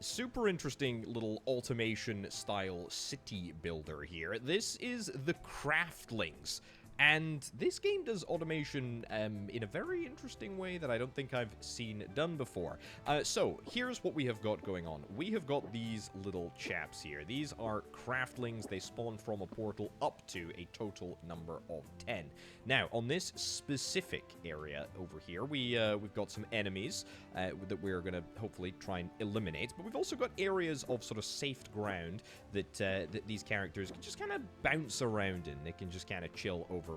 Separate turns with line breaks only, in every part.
super interesting little automation-style city builder here. This is the Craftlings. And this game does automation in a very interesting way that I don't think I've seen done before. So, here's what we have got going on. We have got these little chaps here. These are Craftlings. They spawn from a portal up to a total number of 10. Now, on this specific area over here, we've got some enemies that we're going to hopefully try and eliminate. But we've also got areas of sort of safe ground that, that these characters can just kind of bounce around in. They can just kind of chill over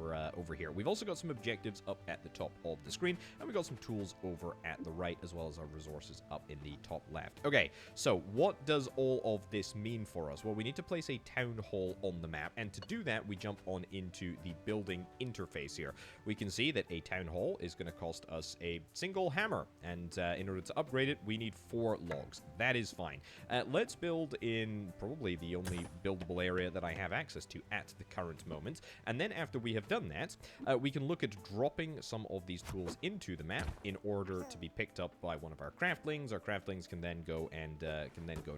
here. We've also got some objectives up at the top of the screen, and we've got some tools over at the right, as well as our resources up in the top left. Okay, so what does all of this mean for us? Well, we need to place a town hall on the map, and to do that, we jump on into the building interface here. We can see that a town hall is going to cost us a single hammer, and in order to upgrade it, we need 4 logs. That is fine. Let's build in probably the only buildable area that I have access to at the current moment, and then after we have done that, we can look at dropping some of these tools into the map in order to be picked up by one of our craftlings. Our craftlings can then go and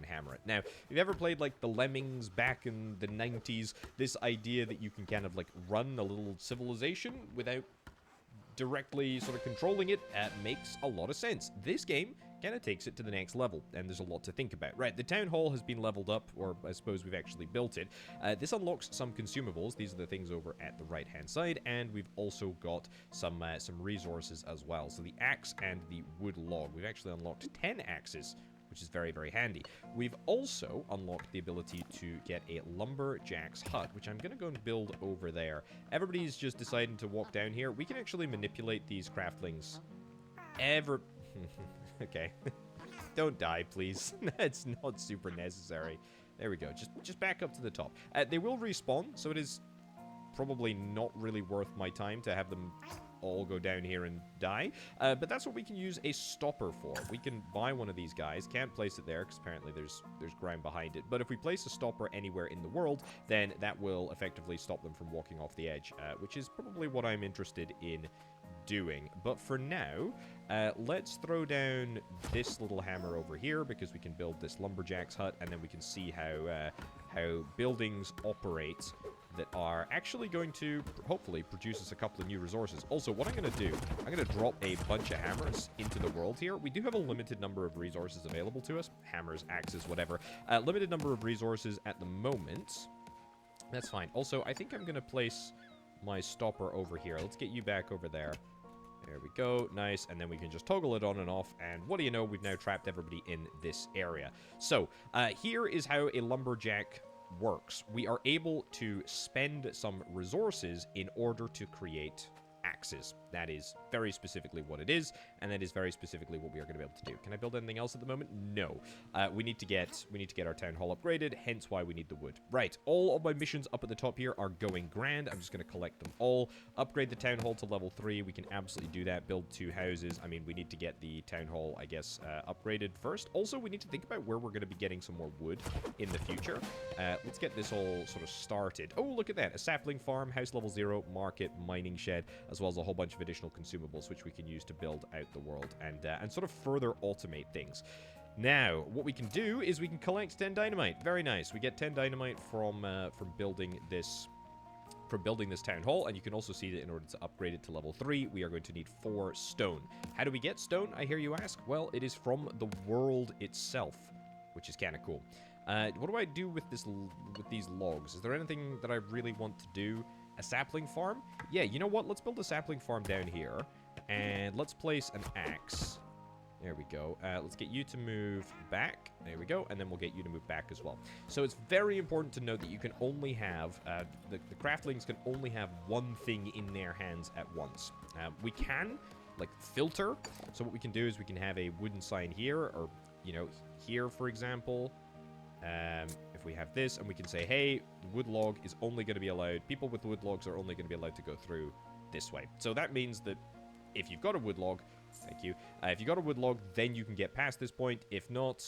hammer it. Now, if you've ever played like the Lemmings back in the 90s, this idea that you can kind of like run a little civilization without directly sort of controlling it makes a lot of sense. This game kind of takes it to the next level, and there's a lot to think about. Right, the town hall has been leveled up, or I suppose we've actually built it. This unlocks some consumables. These are the things over at the right-hand side, and we've also got some resources as well. So the axe and the wood log. We've actually unlocked 10 axes, which is very, very handy. We've also unlocked the ability to get a lumberjack's hut, which I'm going to go and build over there. Everybody's just deciding to walk down here. We can actually manipulate these craftlings Okay. Don't die, please. That's not super necessary. There we go. Just back up to the top. They will respawn, so it is probably not really worth my time to have them all go down here and die. But that's what we can use a stopper for. We can buy one of these guys. Can't place it there because apparently there's ground behind it. But if we place a stopper anywhere in the world, then that will effectively stop them from walking off the edge, which is probably what I'm interested in doing. But for now, let's throw down this little hammer over here because we can build this lumberjack's hut, and then we can see how buildings operate that are actually going to hopefully produce us a couple of new resources. Also, what I'm going to do, I'm going to drop a bunch of hammers into the world here. We do have a limited number of resources available to us. Hammers, axes, whatever. Limited number of resources at the moment. That's fine. Also, I think I'm going to place my stopper over here. Let's get you back over there. There we go. Nice. And then we can just toggle it on and off. And what do you know? We've now trapped everybody in this area. So, here is how a lumberjack works. We are able to spend some resources in order to create axes. That is very specifically what it is, and that is very specifically what we are going to be able to do. Can I build anything else at the moment? No. We need to get our town hall upgraded, hence why we need the wood. Right, all of my missions up at the top here are going grand. I'm just going to collect them all. Upgrade the town hall to level 3. We can absolutely do that. Build 2 houses. I mean, we need to get the town hall, I guess, upgraded first. Also, we need to think about where we're going to be getting some more wood in the future. Let's get this all sort of started. Oh, look at that. A sapling farm, house level 0, market, mining shed, as well as a whole bunch of additional consumables which we can use to build out the world and sort of further automate things. Now, what we can do is we can collect 10 dynamite. Very nice. We get 10 dynamite from building this town hall, and you can also see that in order to upgrade it to level 3, we are going to need 4 stone. How do we get stone, I hear you ask? Well, it is from the world itself, which is kind of cool. What do I do with these logs? Is there anything that I really want to do? A sapling farm? Yeah, you know what? Let's build a sapling farm down here. And let's place an axe. There we go. Let's get you to move back. There we go. And then we'll get you to move back as well. So it's very important to note that you can only have... the craftlings can only have one thing in their hands at once. We can, like, filter. So what we can do is we can have a wooden sign here. Or, you know, here, for example... if we have this, and we can say, hey, wood log is only going to be allowed, people with wood logs are only going to be allowed to go through this way. So that means that if you've got a wood log, thank you, if you've got a wood log, then you can get past this point. If not,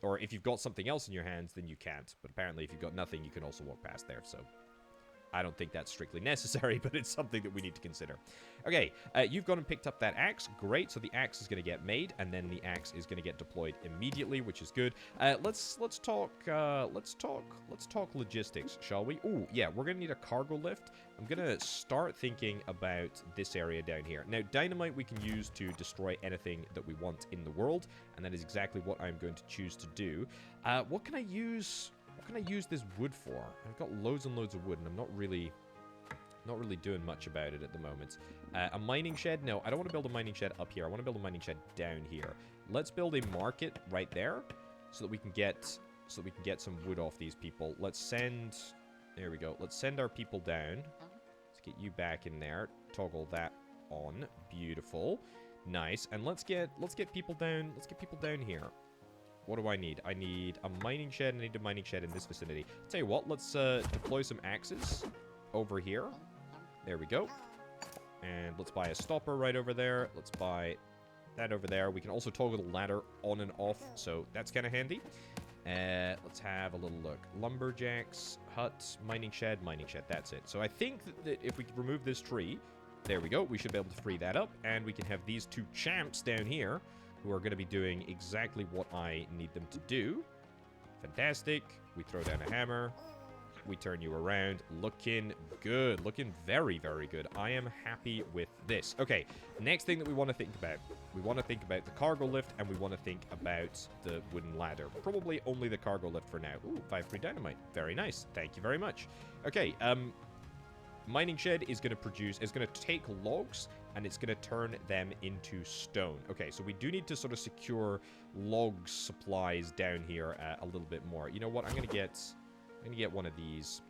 or if you've got something else in your hands, then you can't. But apparently if you've got nothing, you can also walk past there. So I don't think that's strictly necessary, but it's something that we need to consider. Okay, you've gone and picked up that axe. Great, so the axe is going to get made, and then the axe is going to get deployed immediately, which is good. Let's talk logistics, shall we? Oh, yeah, we're going to need a cargo lift. I'm going to start thinking about this area down here. Now, dynamite we can use to destroy anything that we want in the world, and that is exactly what I'm going to choose to do. What can I use this wood for? I've got loads and loads of wood, and I'm not really doing much about it at the moment. A mining shed? No, I don't want to build a mining shed up here. I want to build a mining shed down here. Let's build a market right there, so that we can get some wood off these people. Let's send. There we go. Let's send our people down. Let's get you back in there. Toggle that on. Beautiful. Nice. And let's get people down. Let's get people down here. What do I need? I need a mining shed. I need a mining shed in this vicinity. Tell you what, let's deploy some axes over here. There we go. And let's buy a stopper right over there. Let's buy that over there. We can also toggle the ladder on and off, so that's kind of handy. Let's have a little look. Lumberjacks, hut, mining shed, that's it. So I think that if we remove this tree, there we go, we should be able to free that up, and we can have these two champs down here who are going to be doing exactly what I need them to do. Fantastic. We throw down a hammer. We turn you around. Looking good. Looking very, very good. I am happy with this. Okay, next thing that we want to think about. We want to think about the cargo lift, and we want to think about the wooden ladder. Probably only the cargo lift for now. Ooh, 5 free dynamite. Very nice. Thank you very much. Okay, mining shed is going to take logs, and it's going to turn them into stone. Okay, so we do need to sort of secure log supplies down here a little bit more. You know what? I'm going to get one of these.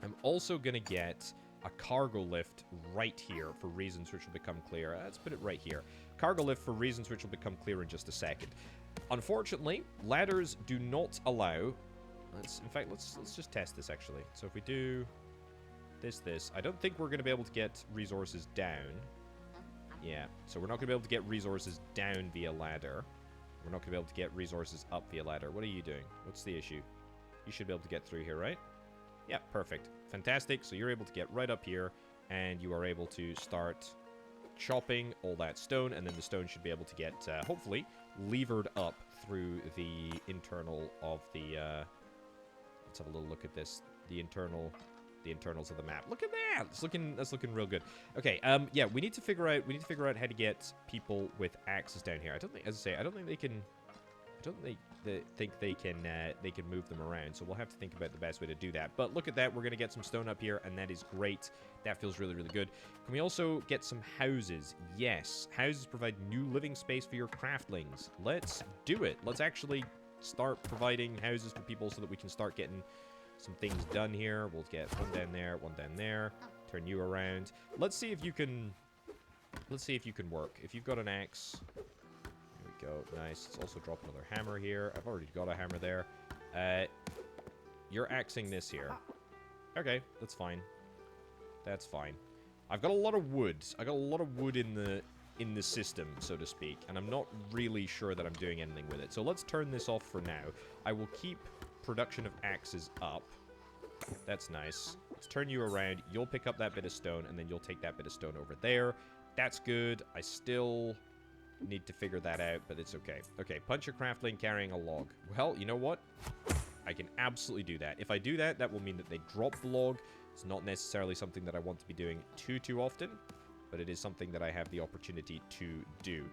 I'm also going to get a cargo lift right here for reasons which will become clear. Let's put it right here. Cargo lift for reasons which will become clear in just a second. Unfortunately, ladders do not allow... In fact, let's just test this, actually. So if we do this, I don't think we're going to be able to get resources down. Yeah, so we're not going to be able to get resources down via ladder. We're not going to be able to get resources up via ladder. What are you doing? What's the issue? You should be able to get through here, right? Yeah, perfect. Fantastic. So you're able to get right up here, and you are able to start chopping all that stone, and then the stone should be able to get, hopefully, levered up through the internal of the, let's have a little look at this. The internals of the map. Look at that! That's looking real good. Okay, yeah, we need to figure out how to get people with axes down here. I don't think, as I say, I don't think they can move them around, so we'll have to think about the best way to do that. But look at that, we're going to get some stone up here, and that is great. That feels really, really good. Can we also get some houses? Yes. Houses provide new living space for your craftlings. Let's do it. Let's actually start providing houses for people so that we can start getting some things done here. We'll get one down there. Turn you around. Let's see if you can work. If you've got an axe... Go. Nice. Let's also drop another hammer here. I've already got a hammer there. You're axing this here. Okay, that's fine. That's fine. I've got a lot of wood. I got a lot of wood in the system, so to speak, and I'm not really sure that I'm doing anything with it. So let's turn this off for now. I will keep production of axes up. That's nice. Let's turn you around. You'll pick up that bit of stone, and then you'll take that bit of stone over there. That's good. I still need to figure that out, but it's okay. Okay, punch a craftling carrying a log. Well, you know what? I can absolutely do that. If I do that, that will mean that they drop the log. It's not necessarily something that I want to be doing too often, but it is something that I have the opportunity to do.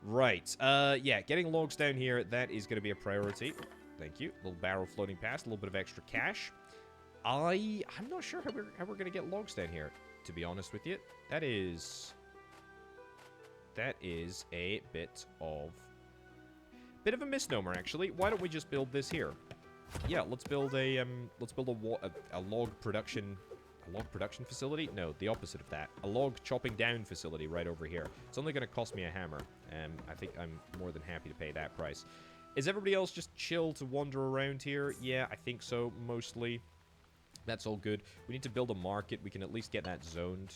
Right. Yeah, getting logs down here, that is going to be a priority. Thank you. Little barrel floating past, a little bit of extra cash. I'm not sure how we're going to get logs down here, to be honest with you. That is a bit of a misnomer, actually. Why don't we just build this here? Yeah, let's build a log production facility. No, the opposite of that. A log chopping down facility right over here. It's only going to cost me a hammer. I think I'm more than happy to pay that price. Is everybody else just chill to wander around here? Yeah, I think so, mostly. That's all good. We need to build a market. We can at least get that zoned.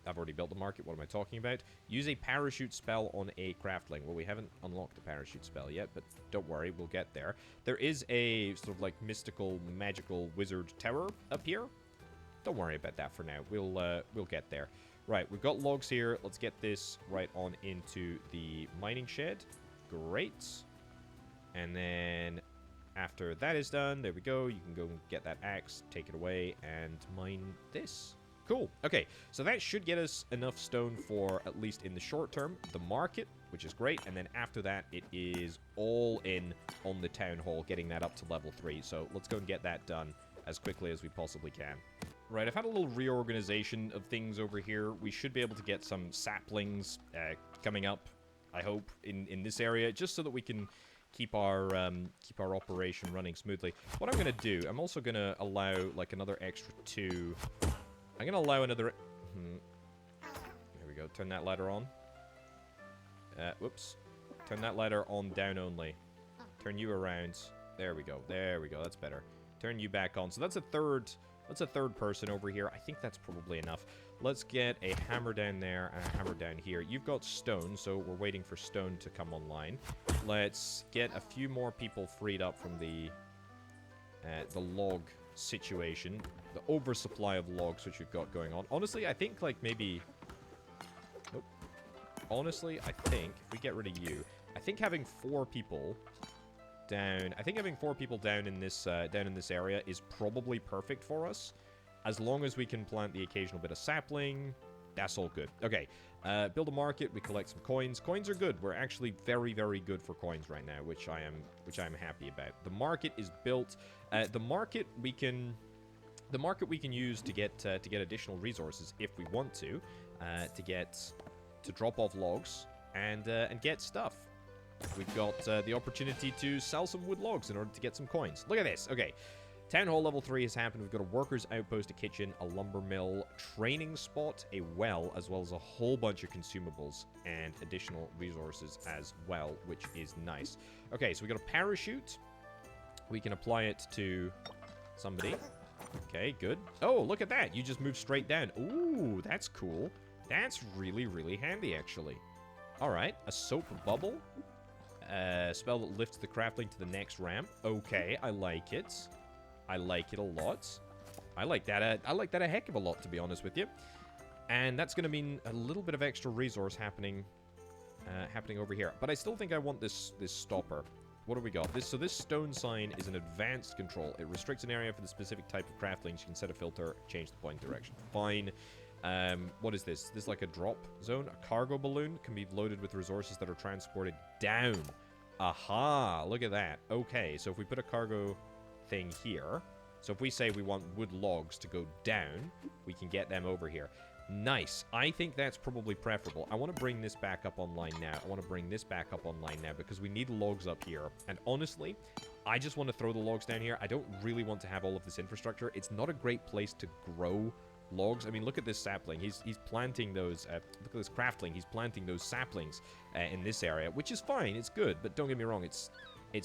I've already built the market. What am I talking about? Use a parachute spell on a craftling. Well, we haven't unlocked the parachute spell yet, but don't worry, we'll get there. There is a sort of like mystical, magical wizard tower up here. Don't worry about that for now. We'll get there. Right, we've got logs here. Let's get this right on into the mining shed. Great. And then after that is done, there we go. You can go and get that axe, take it away, and mine this. Cool. Okay, so that should get us enough stone for, at least in the short term, the market, which is great. And then after that, it is all in on the town hall, getting that up to level 3. So let's go and get that done as quickly as we possibly can. Right, I've had a little reorganization of things over here. We should be able to get some saplings coming up, I hope, in this area, just so that we can keep our operation running smoothly. What I'm going to do, I'm also going to allow, like, another extra 2... I'm going to allow another... There we go. Turn that ladder on. Whoops. Turn that ladder on down only. Turn you around. There we go. There we go. That's better. Turn you back on. So that's a third... That's a third person over here. I think that's probably enough. Let's get a hammer down there and a hammer down here. You've got stone, so we're waiting for stone to come online. Let's get a few more people freed up from the log situation. The oversupply of logs which we've got going on. Honestly, I think, like, maybe... Nope. Honestly, I think, if we get rid of you, I think having 4 people... down. I think having 4 people down in this area is probably perfect for us. As long as we can plant the occasional bit of sapling, that's all good. Okay, build a market. We collect some coins. Coins are good. We're actually very, very good for coins right now, which I am happy about. The market is built. The market we can use to get additional resources if we want to drop off logs and get stuff. We've got the opportunity to sell some wood logs in order to get some coins. Look at this. Okay. Town Hall level 3 has happened. We've got a worker's outpost, a kitchen, a lumber mill, training spot, a well, as well as a whole bunch of consumables and additional resources as well, which is nice. Okay, so we got a parachute. We can apply it to somebody. Okay, good. Oh, look at that. You just move straight down. Ooh, that's cool. That's really, really handy, actually. All right, a soap bubble. Spell that lifts the craftling to the next ramp. Okay, I like it. I like it a lot. I like that. I like that a heck of a lot, to be honest with you. And that's going to mean a little bit of extra resource happening over here. But I still think I want this stopper. What do we got? This stone sign is an advanced control. It restricts an area for the specific type of craftlings. You can set a filter, change the point direction. Fine. What is this? This is like a drop zone. A cargo balloon can be loaded with resources that are transported down. Aha! Look at that. Okay, so if we put a cargo thing here, so if we say we want wood logs to go down, we can get them over here. Nice. I think that's probably preferable. I want to bring this back up online now. Because we need logs up here. And honestly, I just want to throw the logs down here. I don't really want to have all of this infrastructure. It's not a great place to grow logs. I mean, look at this sapling. He's planting those. Look at this craftling. He's planting those saplings in this area, which is fine. It's good, but don't get me wrong. It's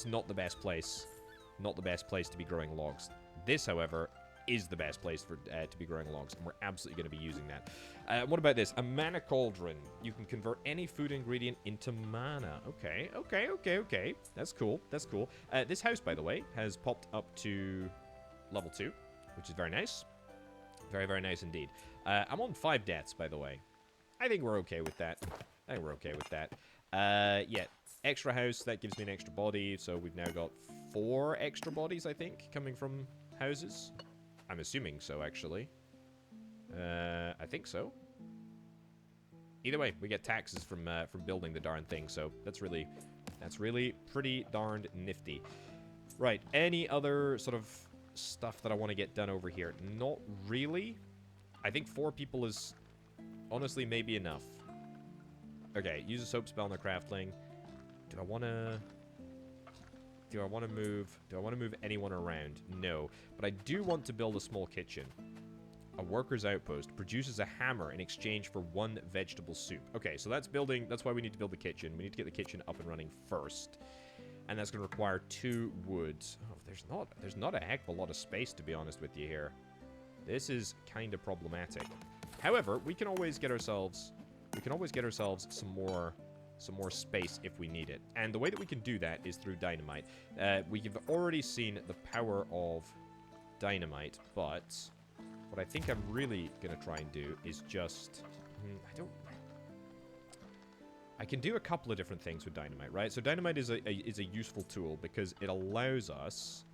not the best place. Not the best place to be growing logs. This, however, is the best place for to be growing logs, and we're absolutely going to be using that. What about this? A mana cauldron. You can convert any food ingredient into mana. Okay. That's cool. This house, by the way, has popped up to level 2, which is very nice. Very, very nice indeed. I'm on 5 deaths, by the way. I think we're okay with that. Yeah, extra house, that gives me an extra body, so we've now got 4 extra bodies, I think, coming from houses. I'm assuming so, actually. I think so. Either way, we get taxes from building the darn thing, so that's really pretty darned nifty. Right, any other sort of stuff that I want to get done over here? Not really. I think 4 people is honestly maybe enough. Okay, use a soap spell on the craftling. Do I want to move anyone around? No, but I do want to build a small kitchen. A worker's outpost produces a hammer in exchange for 1 vegetable soup. Okay, so that's why we need to build the kitchen. We need to get the kitchen up and running first. And that's going to require 2 wood. Oh, there's not a heck of a lot of space, to be honest with you here. This is kind of problematic. However, we can always get ourselves some more space if we need it. And the way that we can do that is through dynamite. We've already seen the power of dynamite, but what I think I'm really going to try and do is just... I can do a couple of different things with dynamite, right? So dynamite is a useful tool because it allows us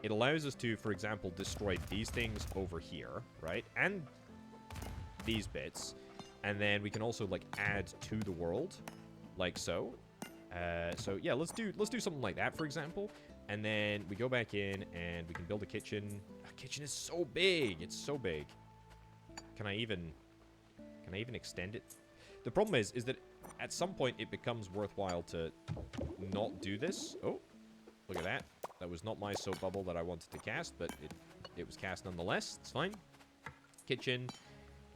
to, for example, destroy these things over here, right? And these bits. And then we can also, like, add to the world, like so. So, yeah, let's do something like that, for example. And then we go back in and we can build a kitchen. A kitchen is so big. It's so big. Can I even extend it? The problem is that at some point it becomes worthwhile to not do this. Oh, look at that. That was not my soap bubble that I wanted to cast, but it was cast nonetheless. It's fine. Kitchen.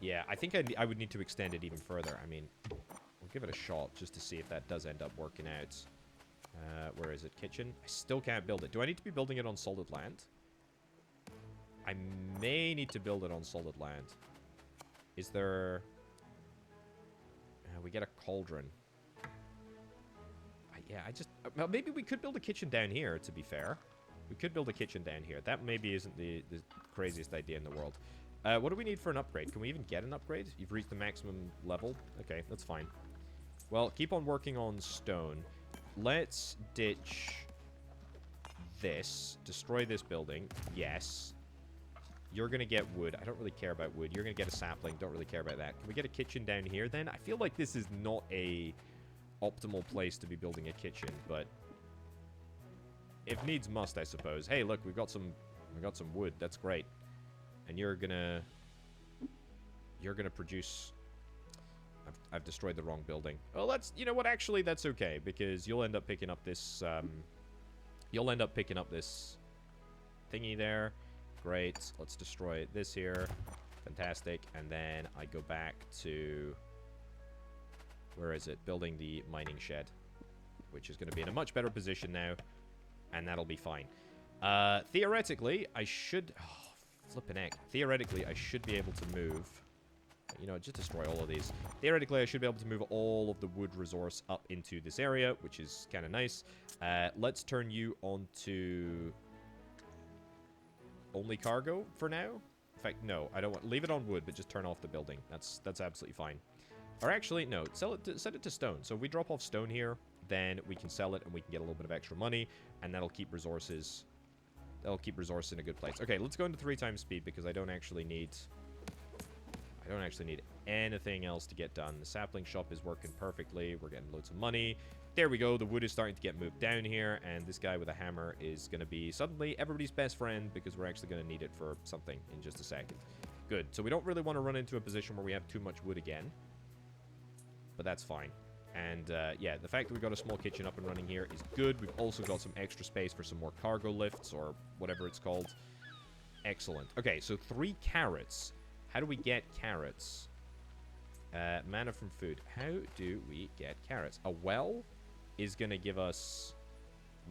Yeah, I think I would need to extend it even further. I mean, we'll give it a shot just to see if that does end up working out. Where is it? Kitchen? I still can't build it. Do I need to be building it on solid land? I may need to build it on solid land. Is there... we get a cauldron. Yeah, well, maybe we could build a kitchen down here, to be fair. We could build a kitchen down here. That maybe isn't the craziest idea in the world. What do we need for an upgrade? Can we even get an upgrade? You've reached the maximum level? Okay, that's fine. Well, keep on working on stone. Let's ditch this. Destroy this building. Yes. You're going to get wood. I don't really care about wood. You're going to get a sapling. Don't really care about that. Can we get a kitchen down here then? I feel like this is not a optimal place to be building a kitchen, but if needs must, I suppose. Hey, look, we got some wood. That's great. And you're gonna produce... I've destroyed the wrong building. Well, that's... You know what? Actually, that's okay, because you'll end up picking up this... thingy there. Great. Let's destroy this here. Fantastic. And then I go back to... Where is it? Building the mining shed, which is going to be in a much better position now, and that'll be fine. Theoretically, I should... Oh, flippin' heck. Theoretically, I should be able to move... You know, just destroy all of these. Theoretically, I should be able to move all of the wood resource up into this area, which is kind of nice. Let's turn you onto... only cargo for now? In fact, no. I don't want... Leave it on wood, but just turn off the building. That's absolutely fine. Or actually, no. Set it to stone. So if we drop off stone here, then we can sell it and we can get a little bit of extra money, and that'll keep resources... That'll keep resources in a good place. Okay, let's go into 3 times speed because I don't actually need anything else to get done. The sapling shop is working perfectly. We're getting loads of money. There we go. The wood is starting to get moved down here, and this guy with a hammer is going to be suddenly everybody's best friend because we're actually going to need it for something in just a second. Good. So we don't really want to run into a position where we have too much wood again, but that's fine. And yeah, the fact that we've got a small kitchen up and running here is good. We've also got some extra space for some more cargo lifts or whatever it's called. Excellent. Okay, so 3 carrots. How do we get carrots? Mana from food. How do we get carrots? A well is going to give us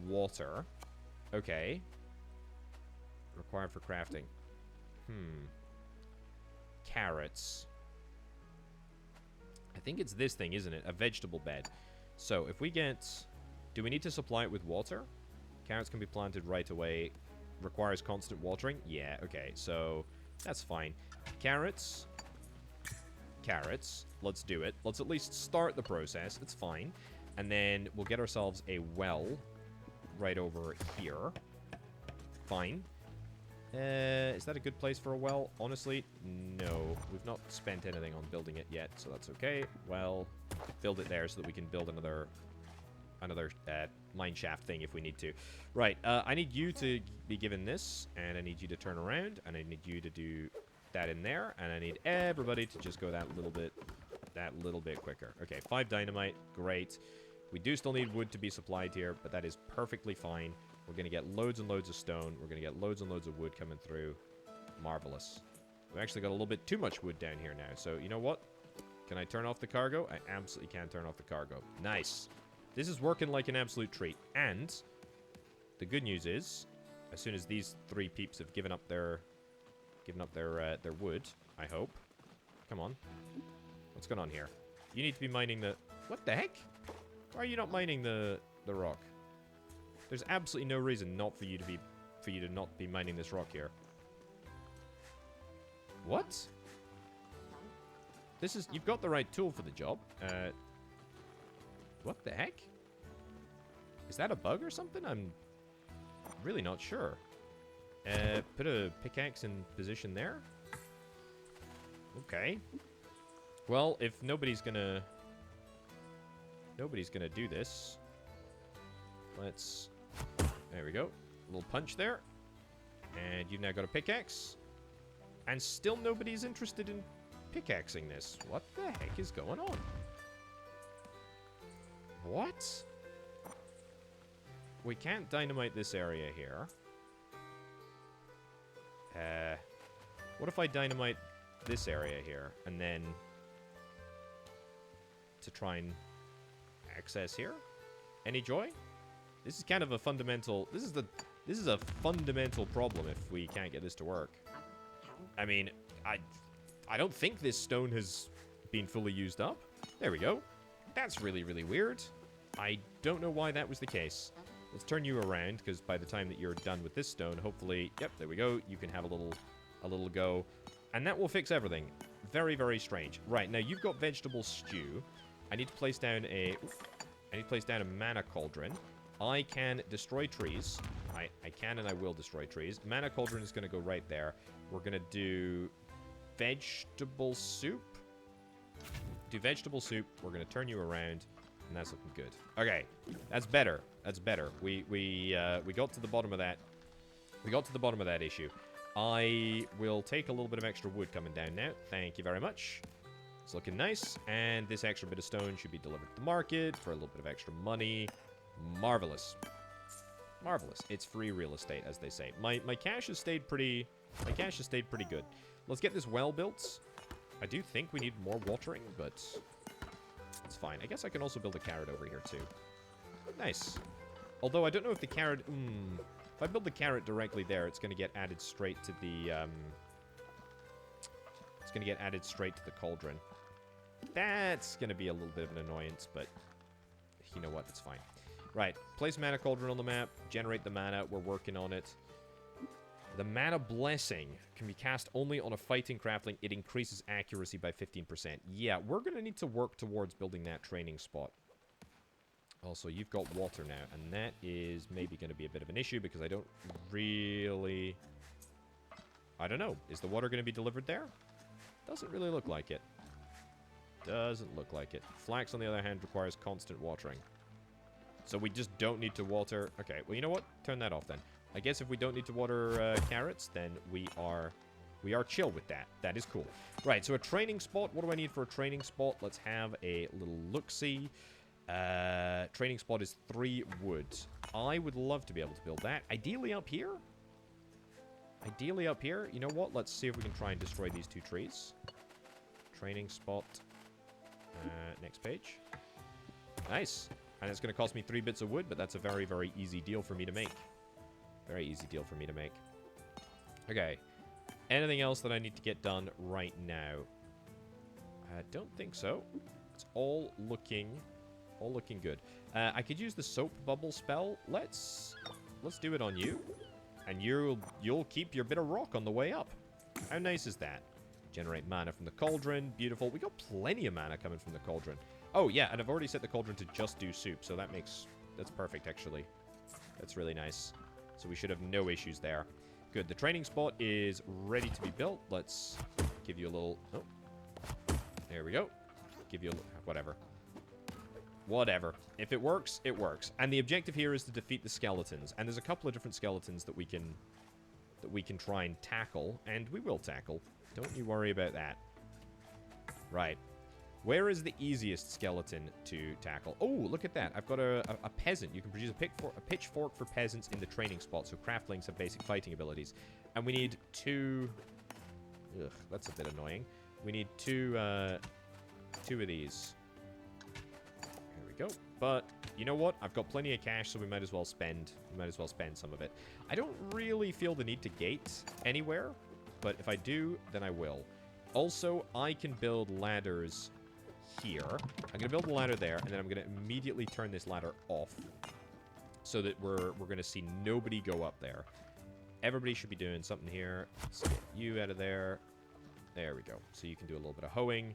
water. Okay. Required for crafting. Carrots. I think it's this thing, isn't it? A vegetable bed. So, if we get... Do we need to supply it with water? Carrots can be planted right away. Requires constant watering? Yeah, okay. So, that's fine. Carrots. Carrots. Let's do it. Let's at least start the process. It's fine. And then we'll get ourselves a well right over here. Fine. Is that a good place for a well? Honestly, no. We've not spent anything on building it yet, so that's okay. Well, build it there so that we can build another mine shaft thing if we need to. Right, I need you to be given this, and I need you to turn around, and I need you to do that in there, and I need everybody to just go that little bit quicker. Okay, 5 dynamite, great. We do still need wood to be supplied here, but that is perfectly fine. We're going to get loads and loads of stone. We're going to get loads and loads of wood coming through. Marvelous. We've actually got a little bit too much wood down here now. So, you know what? Can I turn off the cargo? I absolutely can turn off the cargo. Nice. This is working like an absolute treat. And the good news is, as soon as these 3 peeps have given up their wood, I hope, Come on. What's going on here? You need to be mining the... What the heck? Why are you not mining the rock? There's absolutely no reason not for you to not be mining this rock here. What? This is... You've got the right tool for the job. What the heck? Is that a bug or something? I'm really not sure. Put a pickaxe in position there. Okay. Well, if nobody's gonna do this, let's... There we go. A little punch there. And you've now got a pickaxe. And still nobody's interested in pickaxing this. What the heck is going on? What? We can't dynamite this area here. What if I dynamite this area here and then to try and access here? Any joy? This is kind of a fundamental... This is a fundamental problem if we can't get this to work. I mean, I don't think this stone has been fully used up. There we go. That's really, really weird. I don't know why that was the case. Let's turn you around, because by the time that you're done with this stone, hopefully... Yep, there we go. You can have a little go. And that will fix everything. Very, very strange. Right, now you've got vegetable stew. I need to place down a mana cauldron. I can destroy trees. I can and I will destroy trees. Mana cauldron is going to go right there. We're going to do vegetable soup. Do vegetable soup. We're going to turn you around. And that's looking good. Okay, that's better. That's better. We got to the bottom of that. We got to the bottom of that issue. I will take a little bit of extra wood coming down now. Thank you very much. It's looking nice. And this extra bit of stone should be delivered to the market for a little bit of extra money. Marvelous. Marvelous. It's free real estate, as they say. My cash has stayed pretty... My cash has stayed pretty good. Let's get this well built. I do think we need more watering, but... It's fine. I guess I can also build a carrot over here, too. Nice. Although, I don't know if the carrot... if I build the carrot directly there, it's going to get added straight to the... It's going to get added straight to the cauldron. That's going to be a little bit of an annoyance, but... You know what? It's fine. Right. Place mana cauldron on the map. Generate the mana. We're working on it. The Mana Blessing can be cast only on a fighting craftling. It increases accuracy by 15%. Yeah, we're going to need to work towards building that training spot. Also, you've got water now, and that is maybe going to be a bit of an issue because I don't really... I don't know. Is the water going to be delivered there? Doesn't really look like it. Doesn't look like it. Flax, on the other hand, requires constant watering. So we just don't need to water... Okay, well, you know what? Turn that off then. I guess if we don't need to water carrots, then we are chill with that. That is cool. Right, so a training spot. What do I need for a training spot? Let's have a little look-see. Training spot is 3 wood. I would love to be able to build that. Ideally up here. Ideally up here. You know what? Let's see if we can try and destroy these 2 trees. Training spot. Next page. Nice. And it's going to cost me 3 bits of wood, but that's a very, very easy deal for me to make. Very easy deal for me to make. Okay. Anything else that I need to get done right now? I don't think so. It's all looking good. I could use the soap bubble spell. Let's do it on you. And you'll keep your bit of rock on the way up. How nice is that? Generate mana from the cauldron. Beautiful. We got plenty of mana coming from the cauldron. Oh, yeah, and I've already set the cauldron to just do soup, so that's perfect, actually. That's really nice. So we should have no issues there. Good. The training spot is ready to be built. Let's give you a little... Oh. There we go. Give you a little... Whatever. Whatever. If it works, it works. And the objective here is to defeat the skeletons. And there's a couple of different skeletons that we can try and tackle. And we will tackle. Don't you worry about that. Right. Where is the easiest skeleton to tackle? Oh, look at that. I've got a peasant. You can produce a pitchfork for peasants in the training spot, so craftlings have basic fighting abilities. And we need 2... Ugh, that's a bit annoying. We need 2 of these. There we go. But, you know what? I've got plenty of cash, so we might as well spend some of it. I don't really feel the need to gate anywhere, but if I do, then I will. Also, I can build ladders here. I'm going to build a ladder there, and then I'm going to immediately turn this ladder off so that we're going to see nobody go up there. Everybody should be doing something here. Let's get you out of there. There we go. So you can do a little bit of hoeing.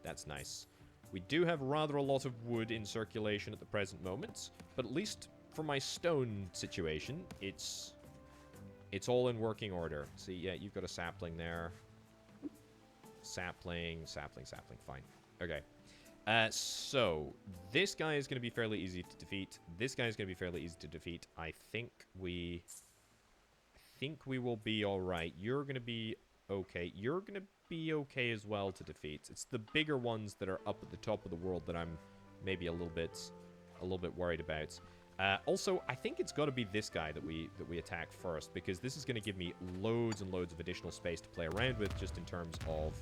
That's nice. We do have rather a lot of wood in circulation at the present moment, but at least for my stone situation, it's all in working order. See, yeah, you've got a sapling there. Sapling, sapling, sapling. Fine. Okay. So, this guy is going to be fairly easy to defeat. This guy is going to be fairly easy to defeat. I think we will be alright. You're going to be okay. You're going to be okay as well to defeat. It's the bigger ones that are up at the top of the world that I'm maybe a little bit worried about. Also, I think it's got to be this guy that we attack first, because this is going to give me loads and loads of additional space to play around with just in terms of,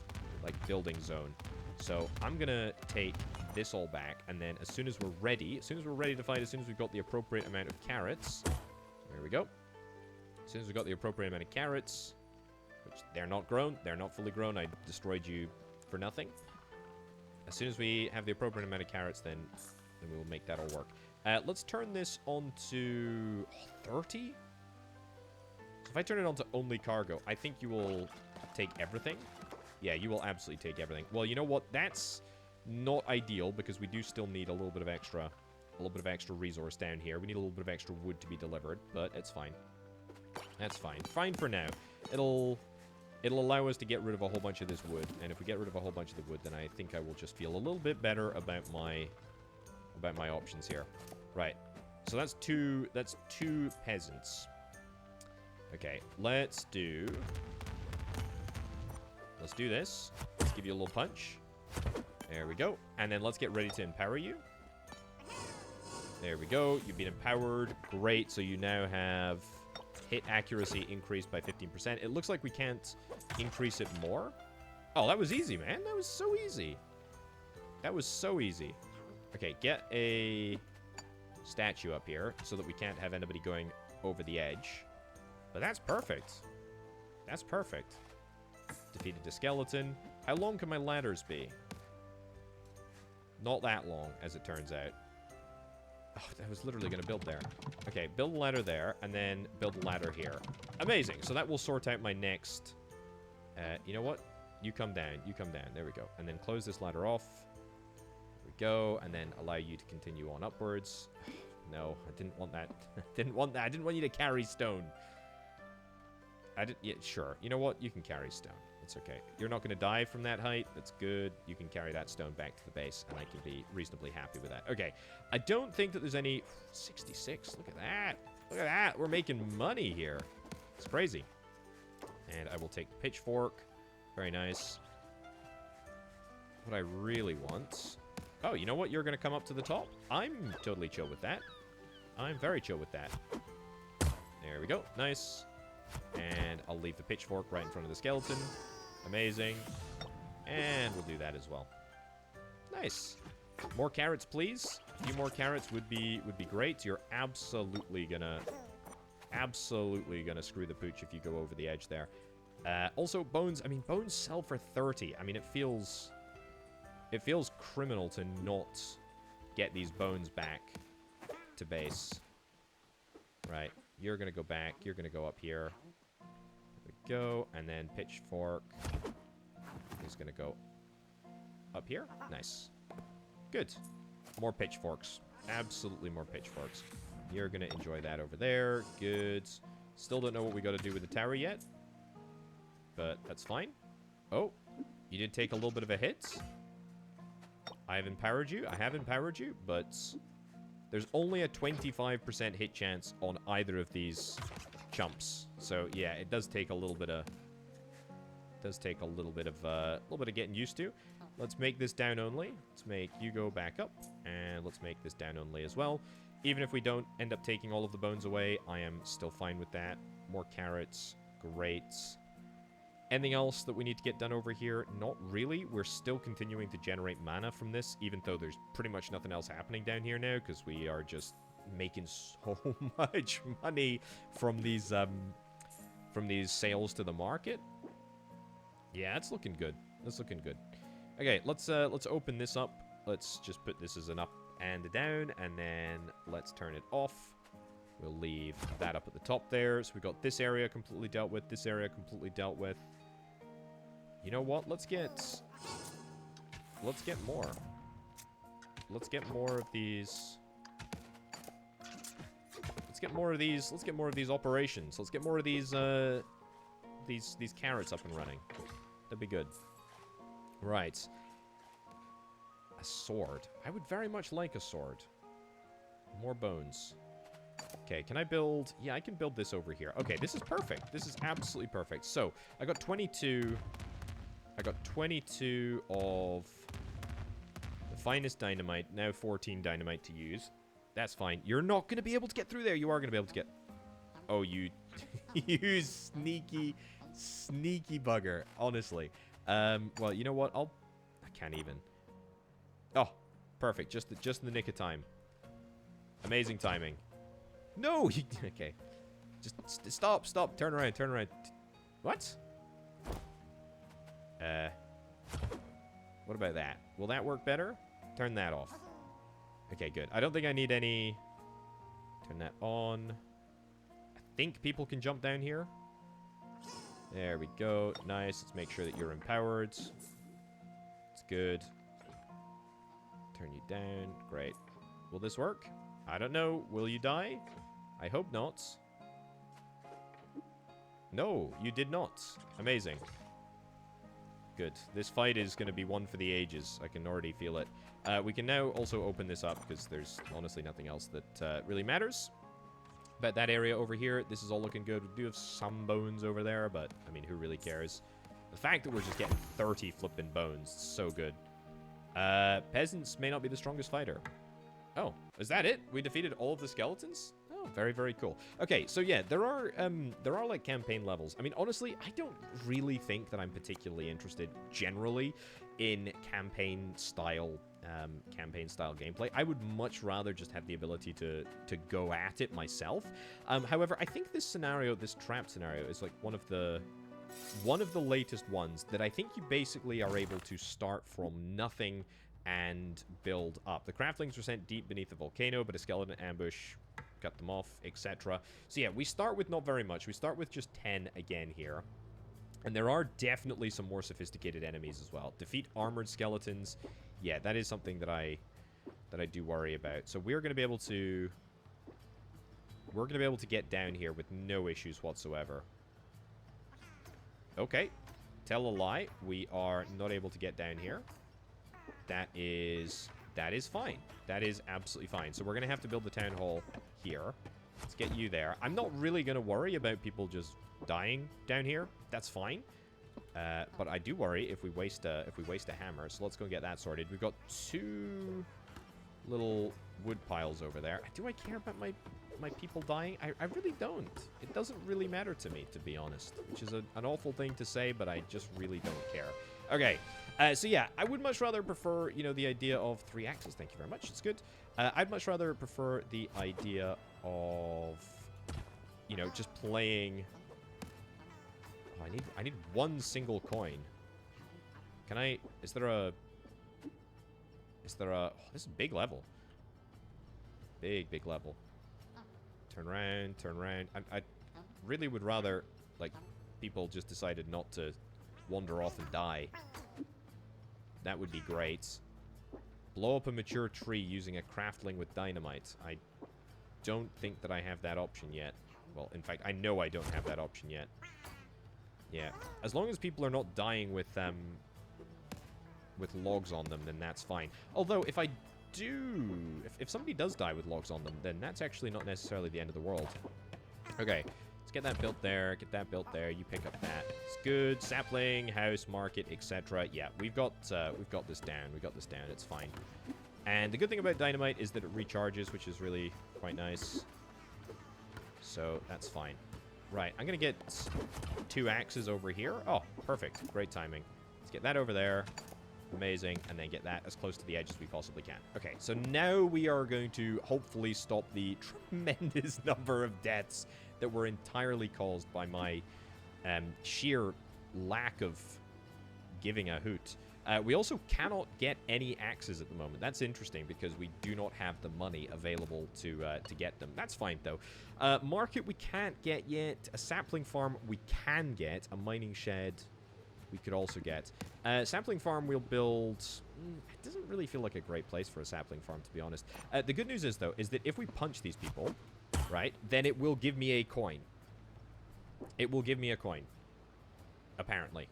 like, building zone. So I'm going to take this all back, and then as soon as we're ready to fight, as soon as we've got the appropriate amount of carrots, there we go. As soon as we've got the appropriate amount of carrots, which they're not grown, they're not fully grown, I destroyed you for nothing. As soon as we have the appropriate amount of carrots, then we will make that all work. Let's turn this on to 30? So if I turn it on to only cargo, I think you will take everything. Yeah, you will absolutely take everything. Well, you know what? That's not ideal, because we do still need a little bit of extra resource down here. We need a little bit of extra wood to be delivered, but it's fine. That's fine. Fine for now. It'll allow us to get rid of a whole bunch of this wood, and if we get rid of a whole bunch of the wood, then I think I will just feel a little bit better about my options here. Right. So that's two peasants. Okay, let's do this. Let's give you a little punch. There we go. And then let's get ready to empower you. There we go. You've been empowered. Great. So you now have hit accuracy increased by 15%. It looks like we can't increase it more. Oh, that was easy, man. That was so easy. That was so easy. Okay, get a statue up here so that we can't have anybody going over the edge. But that's perfect. That's perfect. Defeated a skeleton. How long can my ladders be? Not that long, as it turns out. Oh, I was literally going to build there. Okay, build a ladder there, and then build a ladder here. Amazing. So that will sort out my next... you know what? You come down. You come down. There we go. And then close this ladder off. There we go. And then allow you to continue on upwards. No, I didn't want that. I didn't want that. I didn't want you to carry stone. Yeah, sure. You know what? You can carry stone. It's okay. You're not going to die from that height. That's good. You can carry that stone back to the base, and I can be reasonably happy with that. Okay. I don't think that there's any... 66. Look at that. Look at that. We're making money here. It's crazy. And I will take the pitchfork. Very nice. What I really want... Oh, you know what? You're going to come up to the top. I'm totally chill with that. I'm very chill with that. There we go. Nice. And I'll leave the pitchfork right in front of the skeleton. Amazing. And we'll do that as well. Nice. More carrots, please. A few more carrots would be great. You're absolutely gonna screw the pooch if you go over the edge there. Also, bones. I mean, bones sell for 30. I mean, it feels criminal to not get these bones back to base. Right. You're going to go back. You're going to go up here. There we go. And then pitchfork is going to go up here. Nice. Good. More pitchforks. Absolutely more pitchforks. You're going to enjoy that over there. Good. Still don't know what we got to do with the tower yet. But that's fine. Oh, you did take a little bit of a hit. I have empowered you. I have empowered you, but... There's only a 25% hit chance on either of these chumps. So yeah, it does take a little bit of getting used to. Let's make this down only. Let's make you go back up, and let's make this down only as well. Even if we don't end up taking all of the bones away, I am still fine with that. More carrots, great. Anything else that we need to get done over here? Not really. We're still continuing to generate mana from this, even though there's pretty much nothing else happening down here now, because we are just making so much money from these sales to the market. Yeah, it's looking good. That's looking good. Okay, let's open this up. Let's just put this as an up and a down, and then let's turn it off. We'll leave that up at the top there. So we got this area completely dealt with, this area completely dealt with. You know what? Let's get more. Let's get more of these. Let's get more of these. Let's get more of these operations. Let's get more of these carrots up and running. That'd be good. Right. A sword. I would very much like a sword. More bones. Okay, can I build... Yeah, I can build this over here. Okay, this is perfect. This is absolutely perfect. So, I got 22... I got 22 of the finest dynamite. Now 14 dynamite to use. That's fine. You're not going to be able to get through there. You are going to be able to get... Oh, you... you sneaky, sneaky bugger. Honestly. Well, you know what? I can't even. Oh, perfect. Just in the nick of time. Amazing timing. No! Okay. Just stop. Turn around. What? What about that? Will that work better? Turn that off. Okay, good. I don't think I need any... Turn that on. I think people can jump down here. There we go. Nice. Let's make sure that you're empowered. It's good. Turn you down. Great. Will this work? I don't know. Will you die? I hope not. No, you did not. Amazing. Good. This fight is going to be one for the ages. I can already feel it. We can now also open this up because there's honestly nothing else that really matters. But that area over here, this is all looking good. We do have some bones over there, but, I mean, who really cares? The fact that we're just getting 30 flipping bones, so good. Peasants may not be the strongest fighter. Oh, is that it? We defeated all of the skeletons? Oh, very, very cool. Okay, so yeah, there are like campaign levels. I mean, honestly, I don't really think that I'm particularly interested generally in campaign style gameplay. I would much rather just have the ability to go at it myself. However, I think this scenario, this trap scenario, is like one of the latest ones that I think you basically are able to start from nothing and build up. The craftlings were sent deep beneath the volcano, but a skeleton ambush cut them off, etc. So yeah, we start with not very much. We start with just 10 again here. And there are definitely some more sophisticated enemies as well. Defeat armored skeletons. Yeah, that is something that I do worry about. So we're going to be able to get down here with no issues whatsoever. Okay. Tell a lie. We are not able to get down here. That is fine. That is absolutely fine. So we're going to have to build the town hall here. Let's get you there. I'm not really going to worry about people just dying down here. That's fine. But I do worry if we waste a hammer. So let's go and get that sorted. We've got 2 little wood piles over there. Do I care about my people dying? I really don't. It doesn't really matter to me, to be honest. Which is an awful thing to say, but I just really don't care. Okay. So yeah, I would much rather prefer, you know, the idea of 3 axes. Thank you very much. It's good. I'd much rather prefer the idea of, you know, just playing... Oh, I need 1 single coin. Can I... Is there a... Oh, this is a big level. Big level. Turn around. I really would rather, like, people just decided not to wander off and die. That would be great. Blow up a mature tree using a craftling with dynamite. I don't think that I have that option yet. Well, in fact, I know I don't have that option yet. Yeah. As long as people are not dying with logs on them, then that's fine. Although, if I do... If somebody does die with logs on them, then that's actually not necessarily the end of the world. Okay. Let's get that built there. Get that built there. You pick up that. It's good. Sapling, house, market, etc. Yeah, we've got this down. We got this down. It's fine. And the good thing about dynamite is that it recharges, which is really quite nice. So that's fine. Right, I'm going to get 2 axes over here. Oh, perfect. Great timing. Let's get that over there. Amazing. And then get that as close to the edge as we possibly can. Okay, so now we are going to hopefully stop the tremendous number of deaths that were entirely caused by my sheer lack of giving a hoot. We also cannot get any axes at the moment. That's interesting because we do not have the money available to get them. That's fine, though. Market we can't get yet. A sapling farm we can get. A mining shed we could also get. Sapling farm we'll build... it doesn't really feel like a great place for a sapling farm, to be honest. The good news is, though, is that if we punch these people, right, then it will give me a coin. It will give me a coin. Apparently.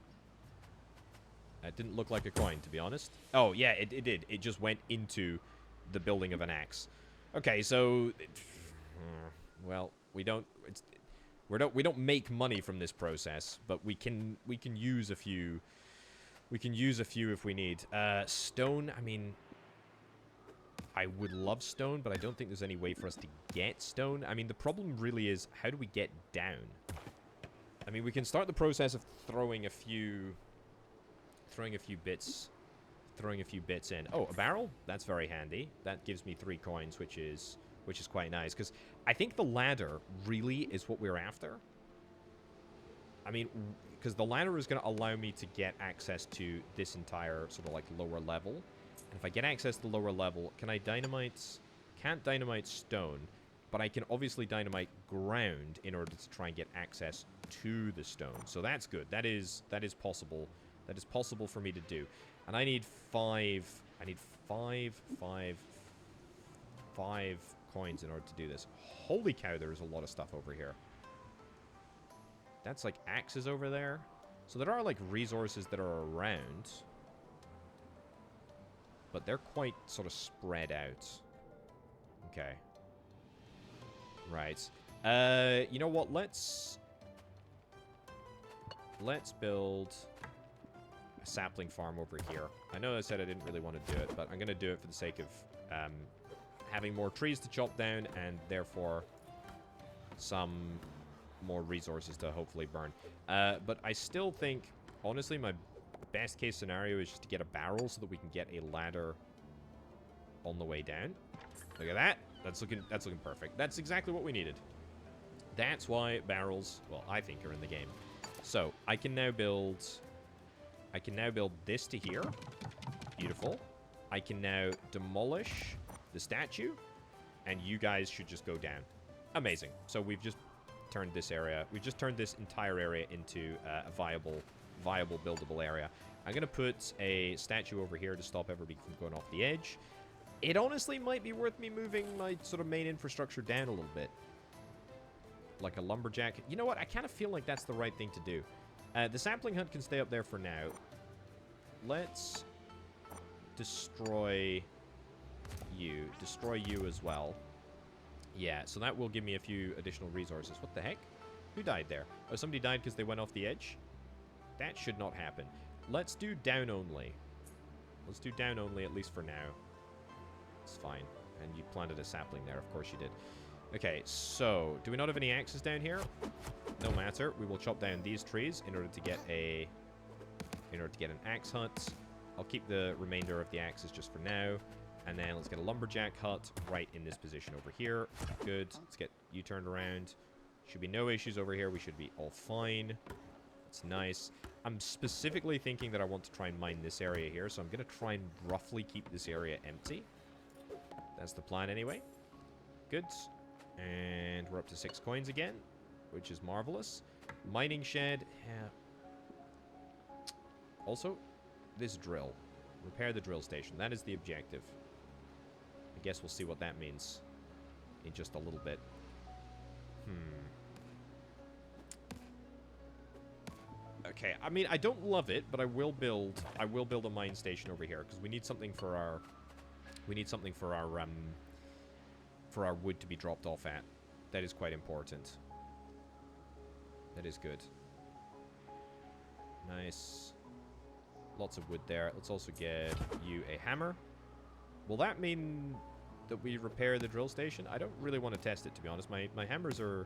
It didn't look like a coin, to be honest. Oh, yeah, it did. It just went into the building of an axe. Okay, so... well, we don't make money from this process, but we can use a few. We can use a few if we need. Stone, I mean... I would love stone, but I don't think there's any way for us to get stone. I mean, the problem really is, how do we get down? I mean, we can start the process of throwing a few bits in. Oh, a barrel? That's very handy. That gives me 3 coins, which is quite nice, because I think the ladder really is what we're after. I mean, because the ladder is going to allow me to get access to this entire sort of like lower level. And if I get access to the lower level, can I dynamite? Can't dynamite stone, but I can obviously dynamite ground in order to try and get access to the stone. So that's good. That is possible. That is possible for me to do. And I need 5. I need 5 coins in order to do this. Holy cow, there's a lot of stuff over here. That's like axes over there. So there are like resources that are around. But they're quite sort of spread out. Okay. Right. You know what? Let's build a sapling farm over here. I know I said I didn't really want to do it, but I'm going to do it for the sake of having more trees to chop down and therefore some more resources to hopefully burn. But I still think, honestly, my best case scenario is just to get a barrel so that we can get a ladder on the way down. Look at that. That's looking perfect. That's exactly what we needed. That's why barrels, well, I think, are in the game. So I can now build this to here. Beautiful. I can now demolish the statue, and you guys should just go down. Amazing. So we've just turned this entire area into a viable buildable area. I'm going to put a statue over here to stop everybody from going off the edge. It honestly might be worth me moving my sort of main infrastructure down a little bit. Like a lumberjack. You know what? I kind of feel like that's the right thing to do. The sapling hunt can stay up there for now. Let's destroy you. Destroy you as well. Yeah, so that will give me a few additional resources. What the heck? Who died there? Oh, somebody died because they went off the edge? That should not happen. Let's do down only. Let's do down only, at least for now. It's fine. And you planted a sapling there. Of course you did. Okay, so do we not have any axes down here? No matter. We will chop down these trees in order to get an axe hut. I'll keep the remainder of the axes just for now. And then let's get a lumberjack hut right in this position over here. Good. Let's get you turned around. Should be no issues over here. We should be all fine. It's nice. I'm specifically thinking that I want to try and mine this area here, so I'm going to try and roughly keep this area empty. That's the plan anyway. Good. And we're up to 6 coins again, which is marvelous. Mining shed. Yeah. Also, this drill. Repair the drill station. That is the objective. I guess we'll see what that means in just a little bit. Okay, I mean, I don't love it, but I will build a mine station over here because we need something for our wood to be dropped off at. That is quite important. That is good. Nice. Lots of wood there. Let's also get you a hammer. Will that mean that we repair the drill station? I don't really want to test it, to be honest. My hammers are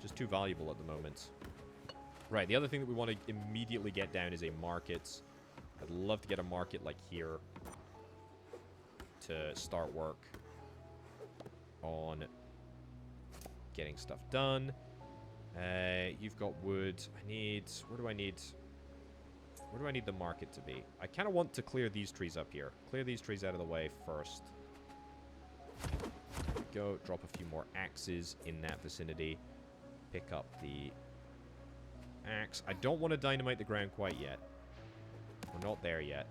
just too valuable at the moment. Right, the other thing that we want to immediately get down is a market. I'd love to get a market like here to start work on getting stuff done. You've got wood. Where do I need? Where do I need the market to be? I kind of want to clear these trees up here. Clear these trees out of the way first. Go. Drop a few more axes in that vicinity. Pick up the axe. I don't want to dynamite the ground quite yet. We're not there yet.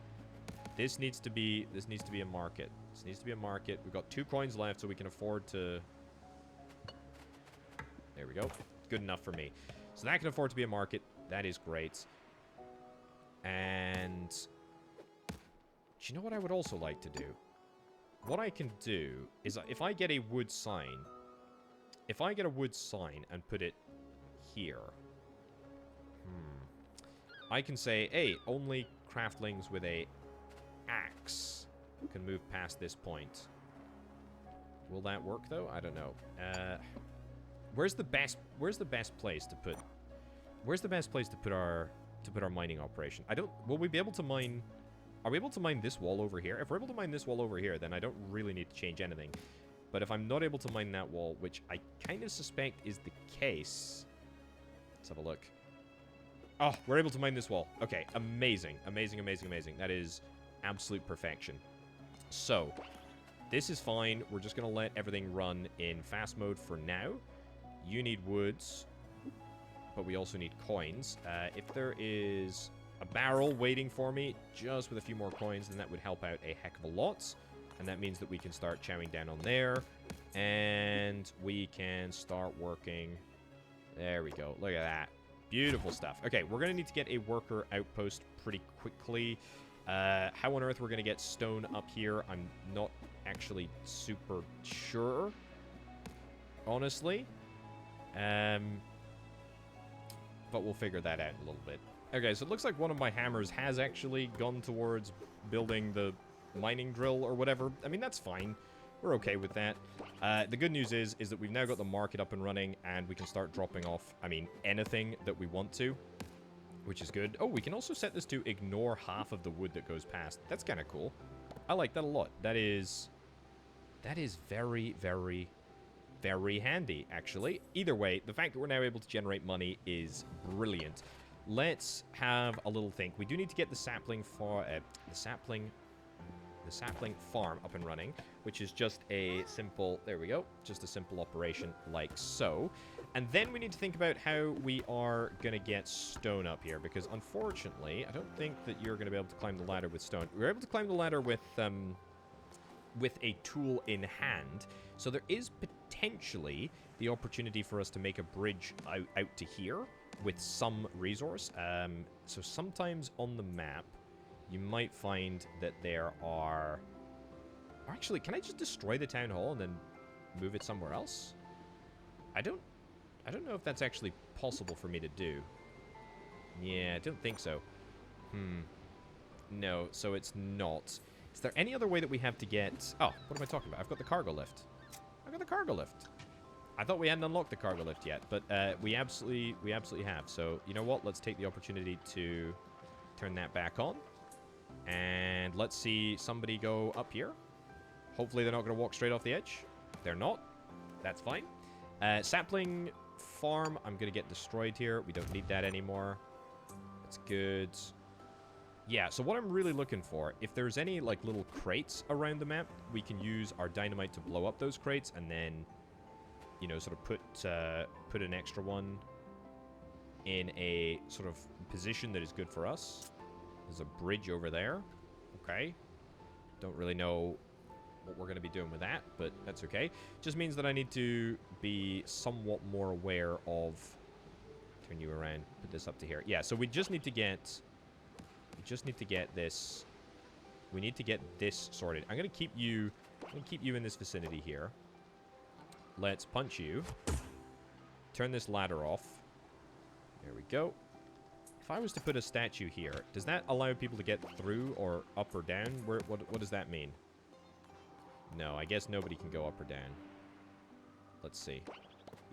This needs to be a market. This needs to be a market. We've got 2 coins left, so we can afford to... There we go. Good enough for me. So that can afford to be a market. That is great. And... do you know what I would also like to do? What I can do is, if I get a wood sign... If I get a wood sign and put it here... I can say, hey, only craftlings with a axe can move past this point. Will that work though? I don't know. Where's the best place to put our mining operation? Will we be able to mine? Are we able to mine this wall over here? If we're able to mine this wall over here, then I don't really need to change anything. But if I'm not able to mine that wall, which I kind of suspect is the case, let's have a look. Oh, we're able to mine this wall. Okay, amazing. Amazing, amazing, amazing. That is absolute perfection. So, this is fine. We're just going to let everything run in fast mode for now. You need woods, but we also need coins. If there is a barrel waiting for me, just with a few more coins, then that would help out a heck of a lot. And that means that we can start chowing down on there. And we can start working. There we go. Look at that. Beautiful stuff. Okay, we're going to need to get a worker outpost pretty quickly. How on earth we're going to get stone up here, I'm not actually super sure, honestly. But we'll figure that out a little bit. Okay, so it looks like one of my hammers has actually gone towards building the mining drill or whatever. I mean, that's fine. We're okay with that. The good news is that we've now got the market up and running, and we can start dropping off, I mean, anything that we want to, which is good. Oh, we can also set this to ignore half of the wood that goes past. That's kind of cool. I like that a lot. That is very, very, very handy, actually. Either way, the fact that we're now able to generate money is brilliant. Let's have a little think. We do need to get the sapling farm up and running, which is just a simple, there we go, just a simple operation like so. And then we need to think about how we are going to get stone up here, because unfortunately, I don't think that you're going to be able to climb the ladder with stone. We're able to climb the ladder with a tool in hand, so there is potentially the opportunity for us to make a bridge out to here with some resource. So sometimes on the map, you might find that there are... Actually, can I just destroy the town hall and then move it somewhere else? I don't know if that's actually possible for me to do. Yeah, I don't think so. No, so it's not. Is there any other way that we have to get... Oh, what am I talking about? I've got the cargo lift. I've got the cargo lift. I thought we hadn't unlocked the cargo lift yet, but we absolutely have. So, you know what? Let's take the opportunity to turn that back on. And let's see somebody go up here. Hopefully they're not going to walk straight off the edge. They're not. That's fine. Sapling farm, I'm going to get destroyed here. We don't need that anymore. That's good. Yeah, so what I'm really looking for, if there's any like little crates around the map, we can use our dynamite to blow up those crates and then, you know, sort of put an extra one in a sort of position that is good for us. There's a bridge over there. Okay. Don't really know what we're going to be doing with that, but that's okay. Just means that I need to be somewhat more aware of... Turn you around. Put this up to here. Yeah, so we just need to get... this... We need to get this sorted. I'm going to keep you in this vicinity here. Let's punch you. Turn this ladder off. There we go. If I was to put a statue here, does that allow people to get through or up or down? What does that mean? No, I guess nobody can go up or down. Let's see.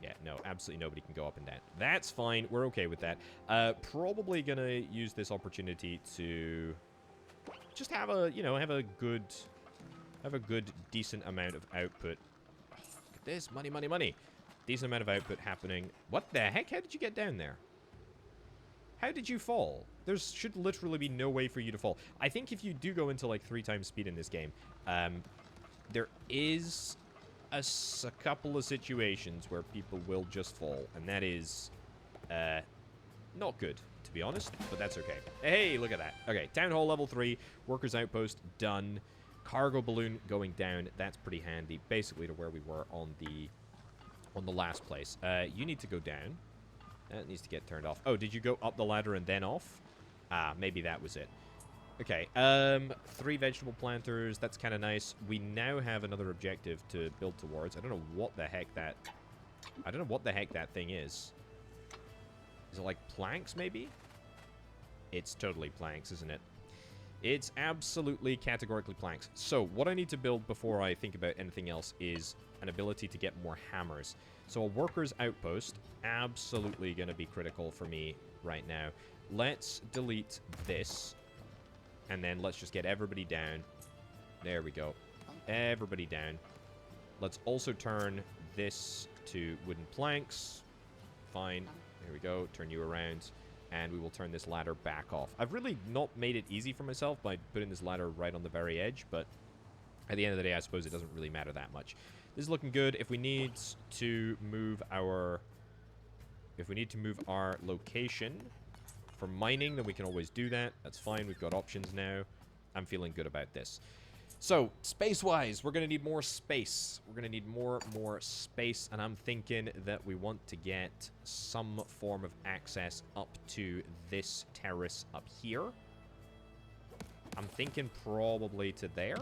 Yeah, no, absolutely nobody can go up and down. That's fine. We're okay with that. Probably gonna use this opportunity to just have a, you know, have a good, decent amount of output. Oh, look at this. Money, money, money. Decent amount of output happening. What the heck? How did you get down there? How did you fall? There should literally be no way for you to fall. I think if you do go into like 3 times speed in this game, there is a couple of situations where people will just fall, and that is not good, to be honest, but that's okay. Hey, look at that. Okay, Town Hall level 3, Workers Outpost done. Cargo balloon going down. That's pretty handy, basically to where we were on the last place. You need to go down. That needs to get turned off. Oh, did you go up the ladder and then off? Ah, maybe that was it. Okay, 3 vegetable planters. That's kind of nice. We now have another objective to build towards. I don't know what the heck that... I don't know what the heck that thing is. Is it like planks, maybe? It's totally planks, isn't it? It's absolutely categorically planks. So, what I need to build before I think about anything else is an ability to get more hammers. So, a worker's outpost, absolutely going to be critical for me right now. Let's delete this. And then let's just get everybody down. There we go. Everybody down. Let's also turn this to wooden planks. Fine. There we go. Turn you around. And we will turn this ladder back off. I've really not made it easy for myself by putting this ladder right on the very edge, but at the end of the day, I suppose it doesn't really matter that much. This is looking good. If we need to move our... If we need to move our location for mining, then we can always do that. That's fine. We've got options now. I'm feeling good about this. So, space-wise, we're going to need more space. We're going to need more space, and I'm thinking that we want to get some form of access up to this terrace up here. I'm thinking probably to there.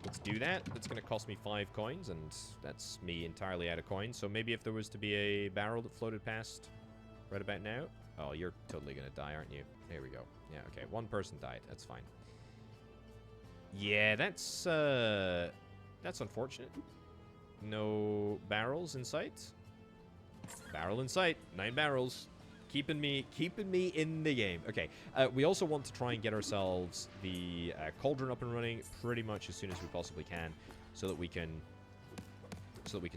Let's do that. That's going to cost me 5 coins, and that's me entirely out of coins. So maybe if there was to be a barrel that floated past right about now. Oh, you're totally going to die, aren't you? There we go. Yeah, okay. 1 person died. That's fine. Yeah, that's unfortunate. No barrels in sight. Barrel in sight. 9 barrels. Keeping me in the game. Okay. We also want to try and get ourselves the cauldron up and running pretty much as soon as we possibly can, so that we can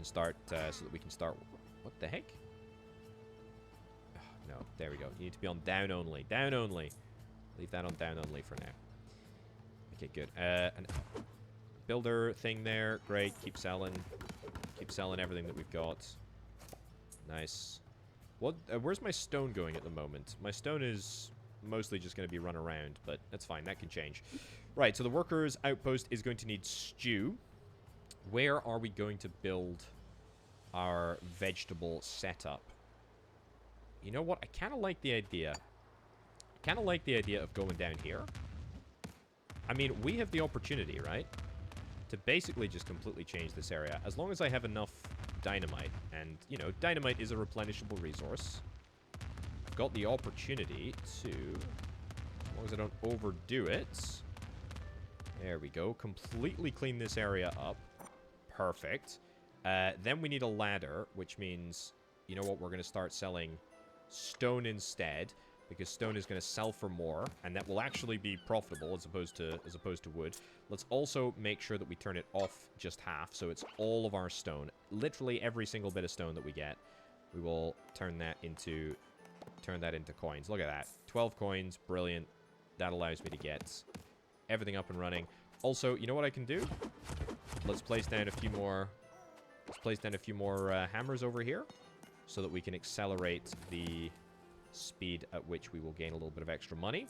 start. What the heck? Oh, no. There we go. You need to be on down only. Down only. Leave that on down only for now. Okay, good. An builder thing there. Great. Keep selling. Keep selling everything that we've got. Nice. What? Where's my stone going at the moment? My stone is mostly just going to be run around, but that's fine. That can change. Right, so the workers' outpost is going to need stew. Where are we going to build our vegetable setup? You know what? I kind of like the idea. I kind of like the idea of going down here. I mean, we have the opportunity, right, to basically just completely change this area. As long as I have enough dynamite, and, you know, dynamite is a replenishable resource. I've got the opportunity to, as long as I don't overdo it. There we go. Completely clean this area up. Perfect. Then we need a ladder, which means, you know what, we're going to start selling stone instead, because stone is going to sell for more, and that will actually be profitable as opposed to wood. Let's also make sure that we turn it off just half, so it's all of our stone. Literally every single bit of stone that we get, we will turn that into coins. Look at that. 12 coins. Brilliant. That allows me to get everything up and running. Also, you know what I can do? Let's place down a few more hammers over here so that we can accelerate the speed at which we will gain a little bit of extra money.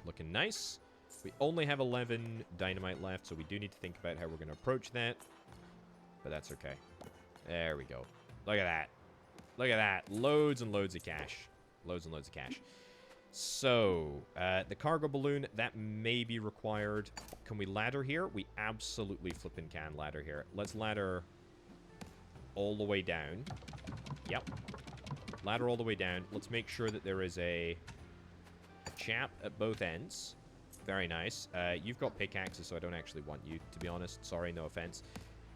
Looking nice. We only have 11 dynamite left, so we do need to think about how we're going to approach that. But that's okay. There we go. Look at that. Look at that. Loads and loads of cash. Loads and loads of cash. So, the cargo balloon, that may be required. Can we ladder here? We absolutely flippin' can ladder here. Let's ladder all the way down. Yep. Ladder all the way down. Let's make sure that there is a chap at both ends. Very nice. You've got pickaxes, so I don't actually want you, to be honest. Sorry, no offense.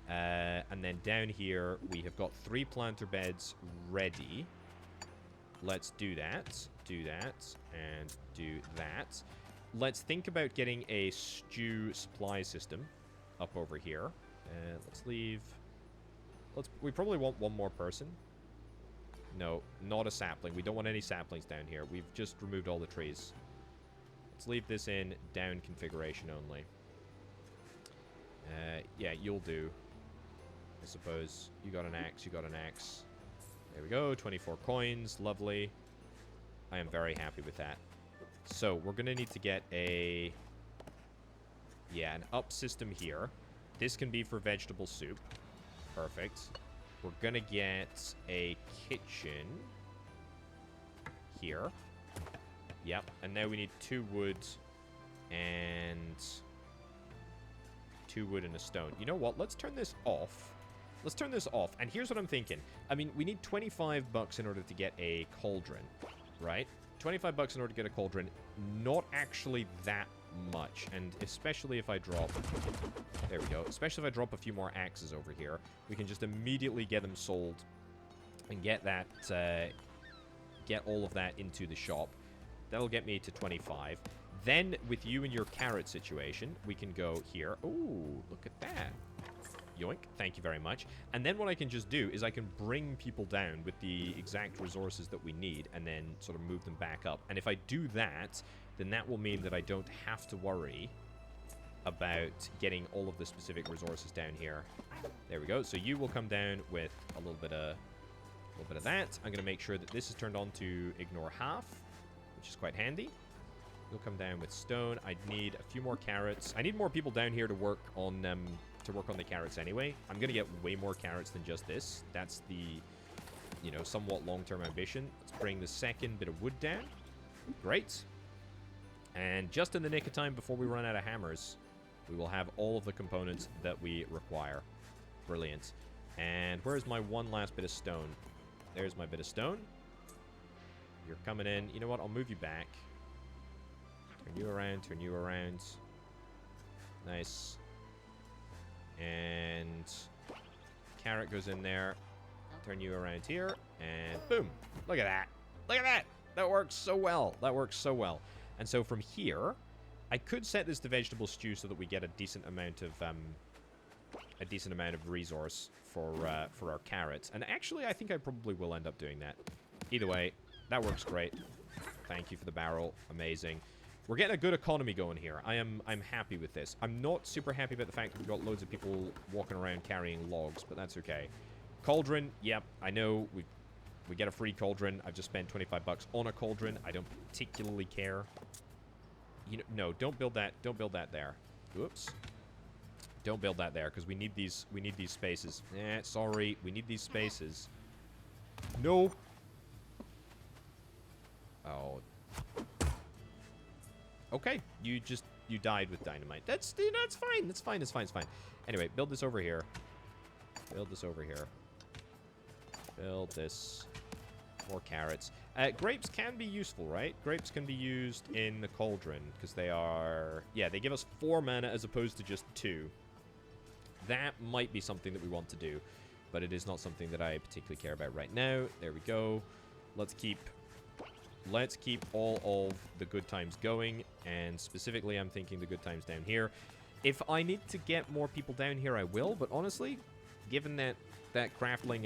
And then down here, we have got 3 planter beds ready. Let's do that. Do that. And do that. Let's think about getting a stew supply system up over here. Let's leave... we probably want 1 more person. No, not a sapling. We don't want any saplings down here. We've just removed all the trees. Let's leave this in down configuration only. Yeah, you'll do. I suppose. You got an axe, you got an axe. There we go, 24 coins, lovely. I am very happy with that. So, we're going to need to get a... Yeah, an up system here. This can be for vegetable soup. Perfect. We're going to get a kitchen here. Yep, and now we need 2 wood and... 2 wood and a stone. You know what? Let's turn this off. Let's turn this off. And here's what I'm thinking. I mean, we need 25 bucks in order to get a cauldron, right? 25 bucks in order to get a cauldron. Not actually that much. And especially if I drop... There we go. Especially if I drop a few more axes over here, we can just immediately get them sold and get that... get all of that into the shop. That'll get me to 25. Then, with you and your carrot situation, we can go here. Ooh, look at that. Yoink. Thank you very much. And then what I can just do is I can bring people down with the exact resources that we need and then sort of move them back up. And if I do that, then that will mean that I don't have to worry about getting all of the specific resources down here. There we go. So you will come down with a little bit of that. I'm going to make sure that this is turned on to ignore half, which is quite handy. You'll come down with stone. I need a few more carrots. I need more people down here to work on the carrots anyway. I'm going to get way more carrots than just this. That's the, you know, somewhat long-term ambition. Let's bring the second bit of wood down. Great. And just in the nick of time before we run out of hammers, we will have all of the components that we require. Brilliant. And where's my one last bit of stone? There's my bit of stone. You're coming in. You know what? I'll move you back. Turn you around, turn you around. Nice. And carrot goes in there. Turn you around here, and boom. Look at that. Look at that. That works so well. That works so well. And so from here, I could set this to vegetable stew so that we get a decent amount of resource for our carrots. And actually, I think I probably will end up doing that. Either way, that works great. Thank you for the barrel. Amazing. We're getting a good economy going here. I'm happy with this. I'm not super happy about the fact that we've got loads of people walking around carrying logs, but that's okay. Cauldron, yep, I know we get a free cauldron. I've just spent 25 bucks on a cauldron. I don't particularly care. You know, no, don't build that. Don't build that there. Oops. Don't build that there because we need these spaces. Sorry, we need these spaces. No. Oh. Okay, you died with dynamite. That's fine. That's fine. It's fine. It's fine. Anyway, build this over here. Build this over here. Build this. More carrots. Grapes can be useful, right? Grapes can be used in the cauldron because they are... Yeah, they give us 4 mana as opposed to just 2. That might be something that we want to do, but it is not something that I particularly care about right now. There we go. Let's keep all of the good times going, and specifically I'm thinking the good times down here. If I need to get more people down here, I will, but honestly, given that craftling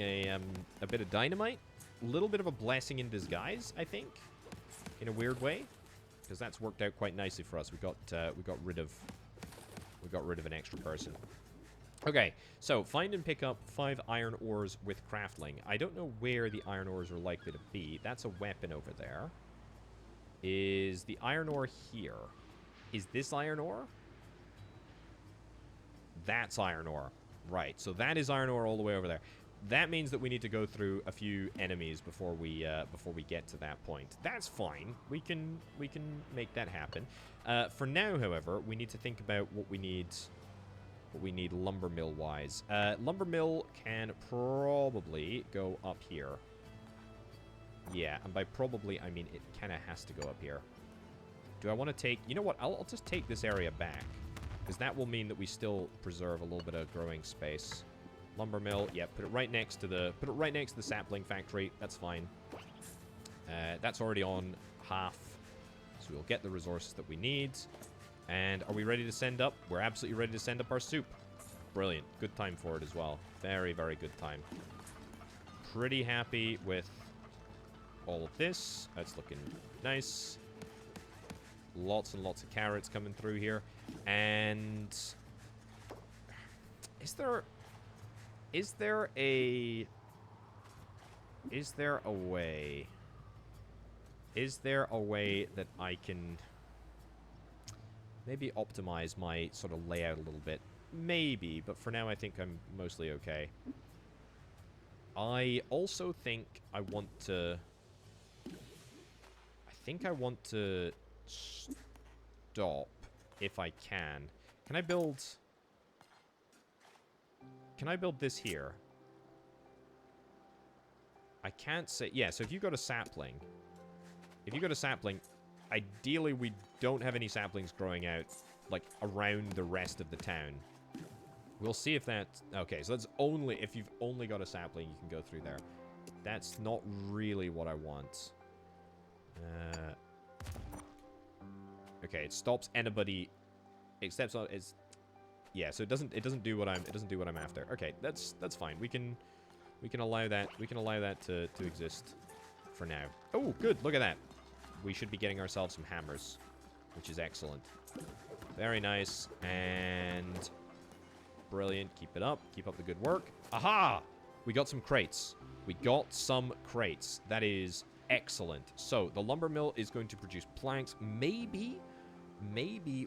a bit of dynamite, a little bit of a blessing in disguise, I think, in a weird way, because that's worked out quite nicely for us. We got rid of an extra person. Okay, so find and pick up 5 iron ores with crafting. I don't know where the iron ores are likely to be. That's a weapon over there. Is the iron ore here? Is this iron ore? That's iron ore. Right, so that is iron ore all the way over there. That means that we need to go through a few enemies before we get to that point. That's fine. We can make that happen. For now, however, we need to think about what we need lumber mill wise. Lumber mill can probably go up here. Yeah, and by probably I mean it kind of has to go up here. Do I want to take... You know what? I'll just take this area back, because that will mean that we still preserve a little bit of growing space. Lumber mill, yeah, put it right next to the sapling factory. That's fine. That's already on half, so we'll get the resources that we need. And are we ready to send up? We're absolutely ready to send up our soup. Brilliant. Good time for it as well. Very, very good time. Pretty happy with all of this. That's looking nice. Lots and lots of carrots coming through here. And is there a way? Is there a way that I can maybe optimize my sort of layout a little bit? Maybe, but for now I think I'm mostly okay. I also think I want to... stop if I can. Can I build this here? I can't say... Yeah, so if you go to sapling... ideally we don't have any saplings growing out, like, around the rest of the town. We'll see if that... Okay, so that's only... If you've only got a sapling, you can go through there. That's not really what I want. Okay, it stops anybody... Except... It's... Yeah, so it doesn't do what I'm after. Okay, that's fine. We can allow that. We can allow that to exist for now. Oh, good. Look at that. We should be getting ourselves some hammers, which is excellent. Very nice and brilliant. Keep it up. Keep up the good work. Aha! We got some crates. We got some crates. That is excellent. So the lumber mill is going to produce planks. Maybe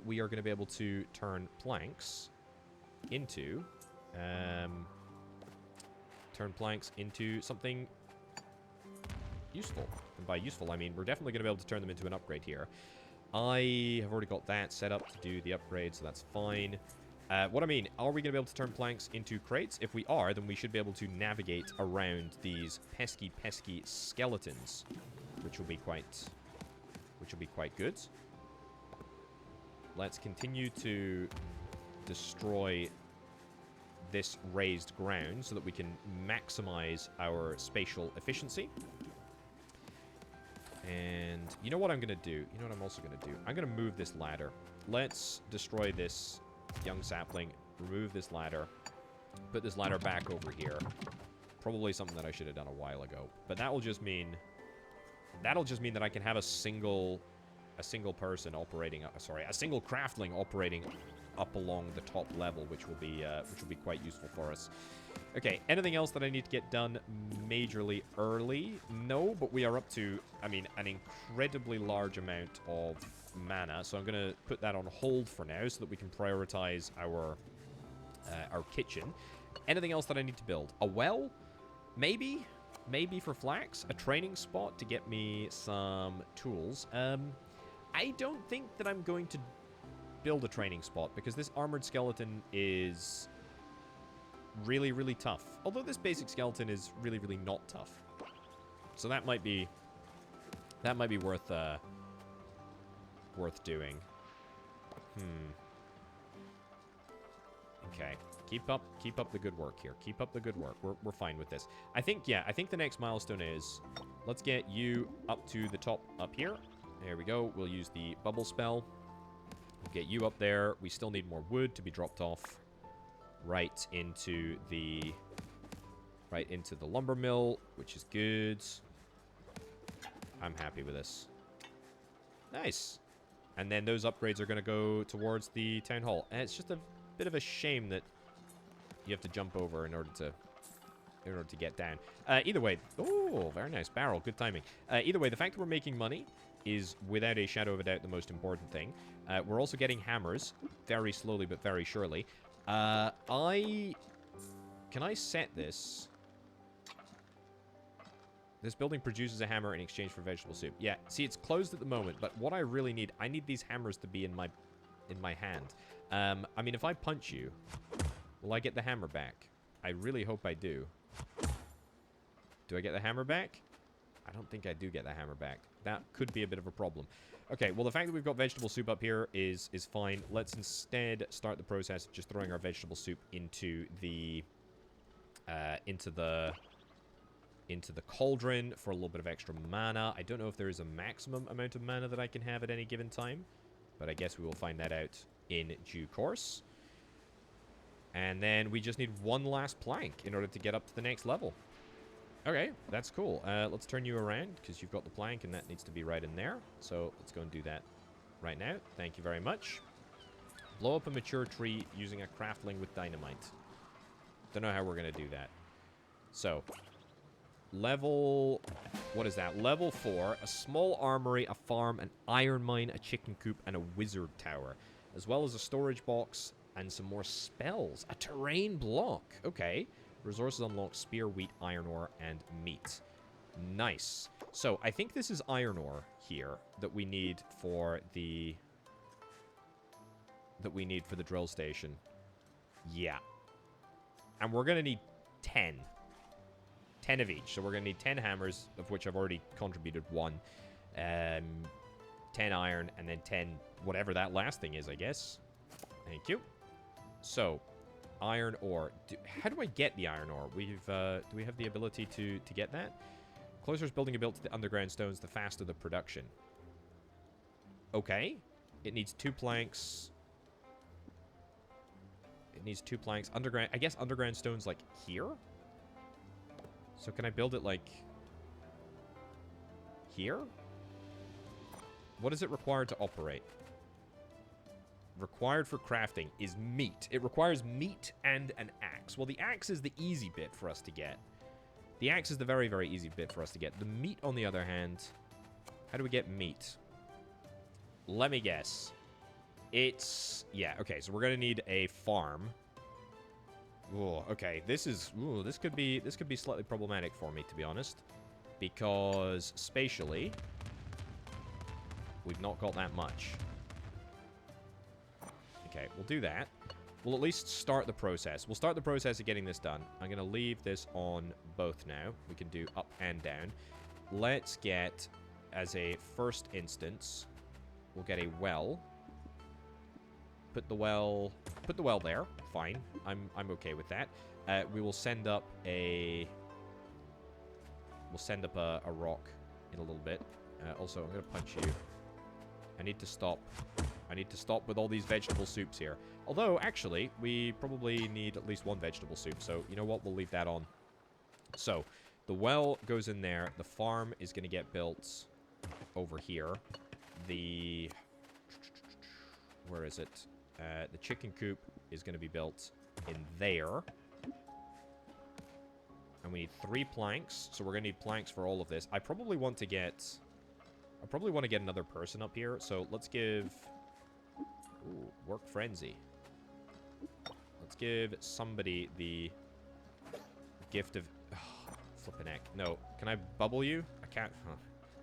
we are going to be able to turn planks into something useful. And by useful, I mean we're definitely going to be able to turn them into an upgrade here. I have already got that set up to do the upgrade, so that's fine. What I mean, are we going to be able to turn planks into crates? If we are, then we should be able to navigate around these pesky skeletons, which will be quite good. Let's continue to destroy this raised ground so that we can maximize our spatial efficiency. And you know what I'm going to do? You know what I'm also going to do? I'm going to move this ladder. Let's destroy this young sapling, remove this ladder, put this ladder back over here. Probably something that I should have done a while ago. But that will just mean... That'll just mean that I can have a single person operating... a single craftling operating up along the top level, which will be quite useful for us. Okay, anything else that I need to get done majorly early? No, but we are up to, I mean, an incredibly large amount of mana, so I'm going to put that on hold for now so that we can prioritize our kitchen. Anything else that I need to build? A well? Maybe? Maybe for flax? A training spot to get me some tools? I don't think that I'm going to build a training spot because this armored skeleton is really, really tough. Although this basic skeleton is really, really not tough. So that might be worth doing. Okay. Keep up the good work here. Keep up the good work. We're fine with this. I think the next milestone is let's get you up to the top up here. There we go. We'll use the bubble spell. We'll get you up there. We still need more wood to be dropped off right into the lumber mill, which is good. I'm happy with this. Nice. And then those upgrades are going to go towards the town hall. And it's just a bit of a shame that you have to jump over in order to get down. Either way, oh, very nice barrel. Good timing. Either way, the fact that we're making money is without a shadow of a doubt the most important thing. We're also getting hammers very slowly but very surely. Can I set this? This building produces a hammer in exchange for vegetable soup. Yeah, see, it's closed at the moment, but what I really need, I need these hammers to be in my hand. I mean, if I punch you, will I get the hammer back? I really hope I do. Do I get the hammer back? I don't think I do get the hammer back. That could be a bit of a problem. Okay, well, the fact that we've got vegetable soup up here is fine. Let's instead start the process of just throwing our vegetable soup into the cauldron for a little bit of extra mana. I don't know if there is a maximum amount of mana that I can have at any given time, but I guess we will find that out in due course. And then we just need one last plank in order to get up to the next level. Okay, that's cool. Let's turn you around, because you've got the plank, and that needs to be right in there. So let's go and do that right now. Thank you very much. Blow up a mature tree using a craftling with dynamite. Don't know how we're going to do that. So, level... What is that? Level 4, a small armory, a farm, an iron mine, a chicken coop, and a wizard tower. As well as a storage box and some more spells. A terrain block. Okay. Resources unlock spear, wheat, iron ore, and meat. Nice. So, I think this is iron ore here that we need for the... drill station. Yeah. And we're going to need 10. 10 of each. So we're going to need 10 hammers, of which I've already contributed 1. 10 iron, and then 10 whatever that last thing is, I guess. Thank you. So, iron ore. How do I get the iron ore? Do we have the ability to get that? Closer is building a build to the underground stones, the faster the production. Okay. It needs 2 planks. It needs 2 planks. Underground, I guess underground stones like here? So can I build it like here? What is it required to operate? Required for crafting is meat. It requires meat and an axe. Well, the axe is the easy bit for us to get. The axe is the very, very easy bit for us to get. The meat, on the other hand, how do we get meat? Let me guess. It's... Yeah, okay, so we're going to need a farm. Ooh, okay, this is... Ooh, this could be slightly problematic for me, to be honest. Because, spatially, we've not got that much. Okay, we'll do that. We'll at least start the process. We'll start the process of getting this done. I'm going to leave this on both now. We can do up and down. Let's get, as a first instance, we'll get a well. Put the well there. Fine. I'm okay with that. We will send up a... We'll send up a rock in a little bit. Also, I'm going to punch you. I need to stop. I need to stop with all these vegetable soups here. Although, actually, we probably need at least 1 vegetable soup. So, you know what? We'll leave that on. So, the well goes in there. The farm is going to get built over here. The... Where is it? The chicken coop is going to be built in there. And we need 3 planks. So we're going to need planks for all of this. I probably want to get... another person up here. So let's give... Ooh, work frenzy. Let's give somebody the gift of... Oh, flippin' heck. No. Can I bubble you? I can't. Huh.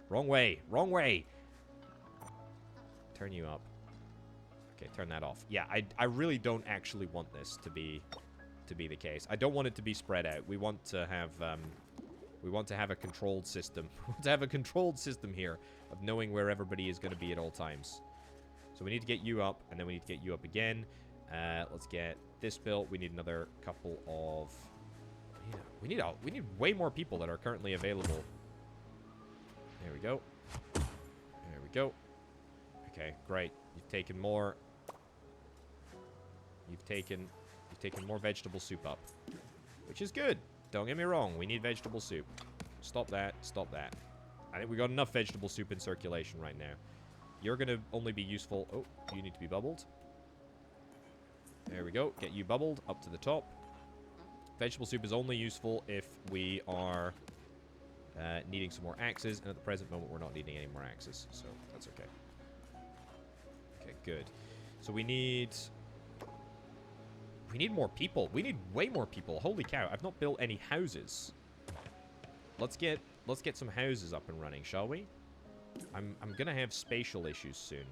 Wrong way. Wrong way. Turn you up. Okay, turn that off. Yeah, I really don't actually want this to be the case. I don't want it to be spread out. We want to have a controlled system. We want to have a controlled system here of knowing where everybody is going to be at all times. So we need to get you up, and then we need to get you up again. Let's get this built. We need another couple of... Yeah, we need way more people that are currently available. There we go. There we go. Okay, great. You've taken more... You've taken more vegetable soup up. Which is good. Don't get me wrong. We need vegetable soup. Stop that. Stop that. I think we got enough vegetable soup in circulation right now. You're going to only be useful... Oh, you need to be bubbled. There we go. Get you bubbled up to the top. Vegetable soup is only useful if we are needing some more axes. And at the present moment, we're not needing any more axes. So that's okay. Okay, good. So we need more people. We need way more people. Holy cow. I've not built any houses. Let's get some houses up and running, shall we? I'm gonna have spatial issues soon.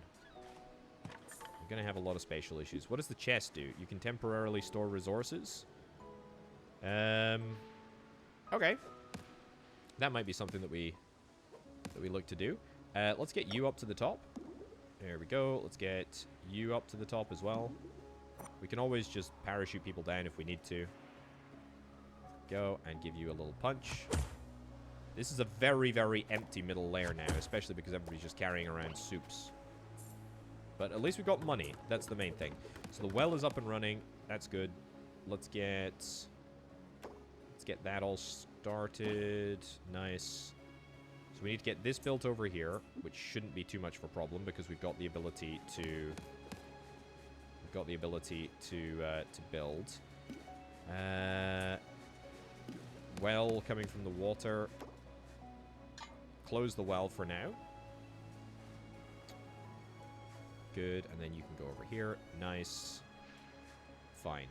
I'm gonna have a lot of spatial issues. What does the chest do? You can temporarily store resources. Okay. That might be something that we look to do. Let's get you up to the top. There we go. Let's get you up to the top as well. We can always just parachute people down if we need to. Go and give you a little punch. This is a very, very empty middle layer now, especially because everybody's just carrying around soups. But at least we've got money. That's the main thing. So the well is up and running. That's good. Let's get that all started. Nice. So we need to get this built over here, which shouldn't be too much of a problem because we've got the ability to... We've got the ability to build. Well coming from the water. Close the well for now. Good, and then you can go over here. Nice. Fine.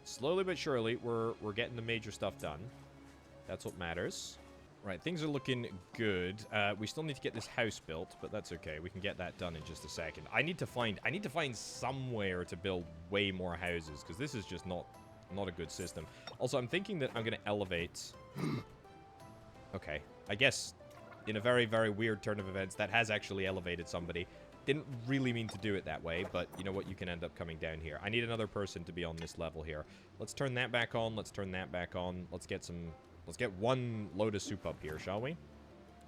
Slowly but surely, we're getting the major stuff done. That's what matters. Right, things are looking good. We still need to get this house built, but that's okay. We can get that done in just a second. I need to find somewhere to build way more houses, because this is just not a good system. Also, I'm thinking that I'm going to elevate... Okay. I guess, in a very, very weird turn of events, that has actually elevated somebody. Didn't really mean to do it that way, but you know what? You can end up coming down here. I need another person to be on this level here. Let's turn that back on. Let's turn that back on. Let's get one load of soup up here, shall we?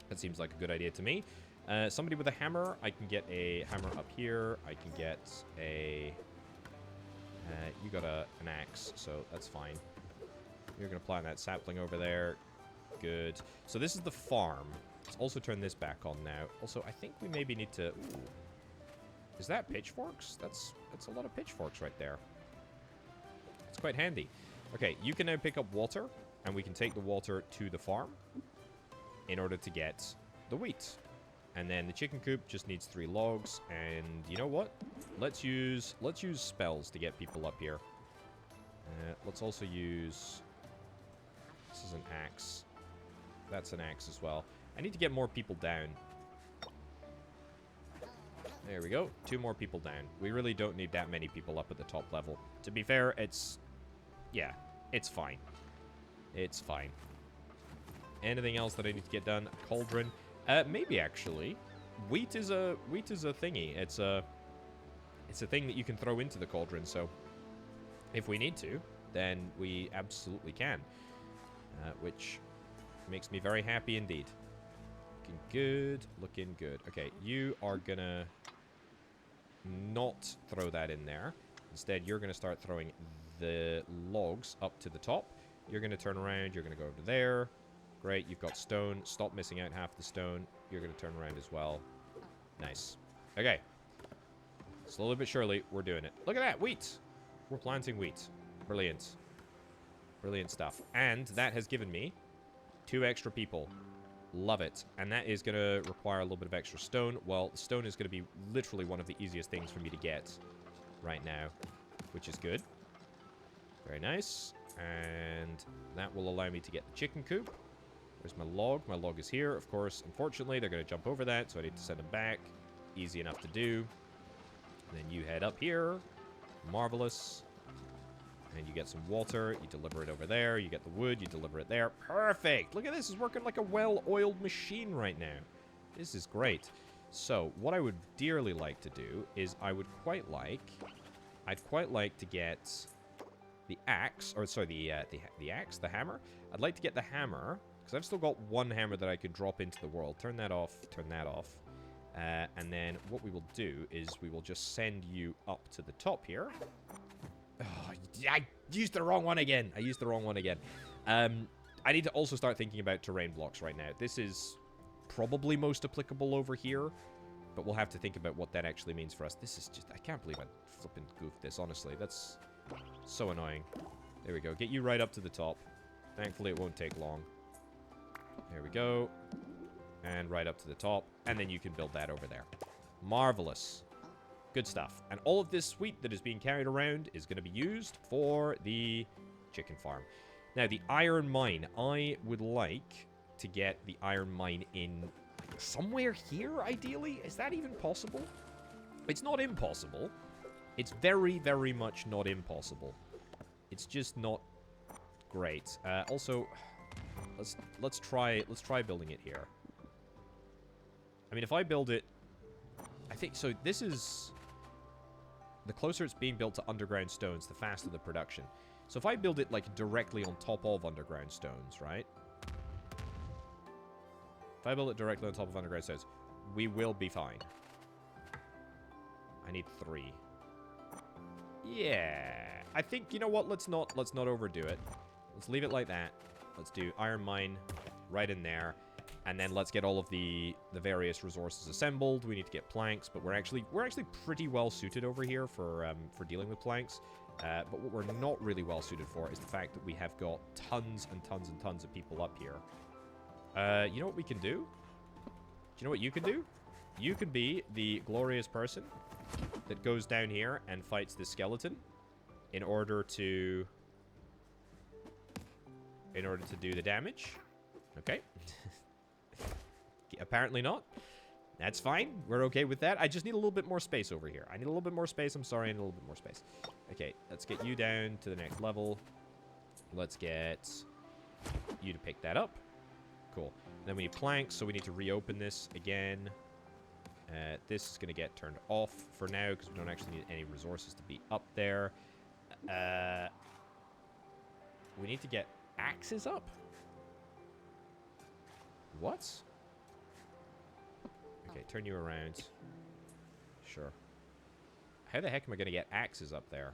That seems like a good idea to me. Somebody with a hammer. I can get a hammer up here. I can get a... you got an axe, so that's fine. You're going to plant that sapling over there. Good. So this is the farm. Let's also turn this back on now. Also, I think we maybe need to... Ooh. Is that pitchforks? That's a lot of pitchforks right there. It's quite handy. Okay, you can now pick up water, and we can take the water to the farm in order to get the wheat. And then the chicken coop just needs 3 logs, and you know what? Let's use spells to get people up here. Let's also use... This is an axe. That's an axe as well. I need to get more people down. There we go. 2 more people down. We really don't need that many people up at the top level. To be fair, it's... Yeah, it's fine. It's fine. Anything else that I need to get done? Cauldron. Maybe actually. Wheat is a thingy. It's a thing that you can throw into the cauldron, so if we need to, then we absolutely can. Which makes me very happy indeed. Looking good. Looking good. Okay, you are gonna not throw that in there. Instead, you're gonna start throwing the logs up to the top. You're gonna turn around. You're gonna go over there. Great, you've got stone. Stop missing out half the stone. You're gonna turn around as well. Nice. Okay. Slowly but surely, we're doing it. Look at that, wheat! We're planting wheat. Brilliant. Brilliant stuff. And that has given me 2 extra people. Love it. And that is going to require a little bit of extra stone. Well, stone is going to be literally one of the easiest things for me to get right now, which is good. Very nice. And that will allow me to get the chicken coop. Where's my log? My log is here, of course. Unfortunately, they're going to jump over that, so I need to send them back. Easy enough to do. And then you head up here. Marvelous. And you get some water. You deliver it over there. You get the wood. You deliver it there. Perfect! Look at this. It's working like a well-oiled machine right now. This is great. So, what I would dearly like to do is I'd quite like to get the axe, or sorry, the axe, the hammer. I'd like to get the hammer, because I've still got 1 hammer that I could drop into the world. Turn that off, turn that off. And then what we will do is we will just send you up to the top here. Oh, I used the wrong one again. I need to also start thinking about terrain blocks right now. This is probably most applicable over here, but we'll have to think about what that actually means for us. This is just... I can't believe I flipping goofed this, honestly. That's so annoying. There we go. Get you right up to the top. Thankfully, it won't take long. There we go. And right up to the top. And then you can build that over there. Marvelous. Good stuff. And all of this wheat that is being carried around is going to be used for the chicken farm. Now, the iron mine. I would like to get the iron mine in somewhere here, ideally. Is that even possible? It's not impossible. It's very, very much not impossible. It's just not great. Also, let's try building it here. I mean, if I build it, I think so. This is the closer it's being built to underground stones, the faster the production. So if I build it like directly on top of underground stones, right? If I build it directly on top of underground stones, we will be fine. I need 3. Yeah, I think, you know what? Let's not overdo it. Let's leave it like that. Let's do iron mine right in there. And then let's get all of the various resources assembled. We need to get planks, but we're actually pretty well suited over here for dealing with planks. But what we're not really well suited for is the fact that we have got tons and tons and tons of people up here. You know what we can do? Do you know what you can do? You can be the glorious person that goes down here and fights this skeleton in order to do the damage. Okay. Apparently not. That's fine. We're okay with that. I just need a little bit more space over here. I need a little bit more space. I'm sorry, I need a little bit more space. Okay, let's get you down to the next level. Let's get you to pick that up. Cool. Then we need planks, so we need to reopen this again. This is going to get turned off for now because we don't actually need any resources to be up there. We need to get axes up. What? Okay, turn you around. Sure. How the heck am I going to get axes up there?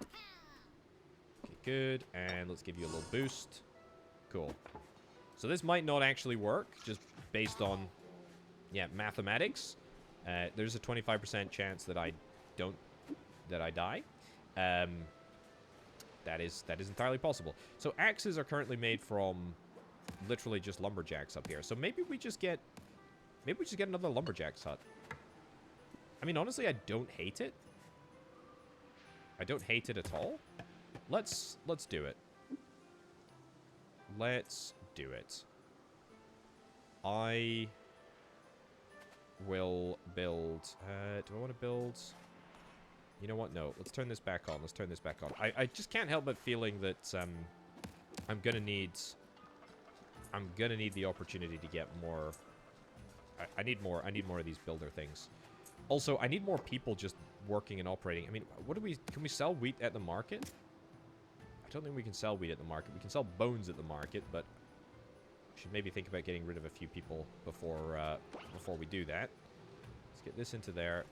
Okay, good. And let's give you a little boost. Cool. So this might not actually work, just based on, yeah, mathematics. There's a 25% chance that I die. That is entirely possible. So axes are currently made from literally just lumberjacks up here. So maybe we just get another lumberjack's hut. I mean, honestly, I don't hate it. I don't hate it at all. Let's do it. Let's do it. I will build... do I want to build... You know what? No. Let's turn this back on. Let's turn this back on. I just can't help but feeling that I'm gonna need the opportunity to get more... I need more of these builder things. Also, I need more people just working and operating. I mean, can we sell wheat at the market? I don't think we can sell wheat at the market. We can sell bones at the market, but we should maybe think about getting rid of a few people before we do that. Let's get this into there.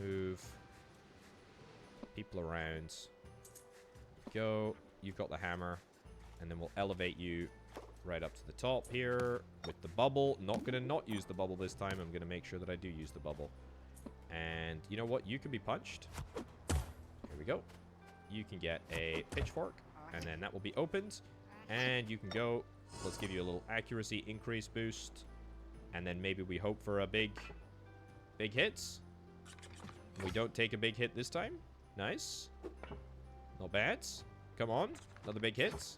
Move people around. Go. You've got the hammer. And then we'll elevate you right up to the top here with the bubble. Not going to not use the bubble this time. I'm going to make sure that I do use the bubble. And you know what? You can be punched. Here we go. You can get a pitchfork, and then that will be opened. And you can go. Let's give you a little accuracy increase boost. And then maybe we hope for a big hits. We don't take a big hit this time. Nice. Not bad. Come on. Another big hit.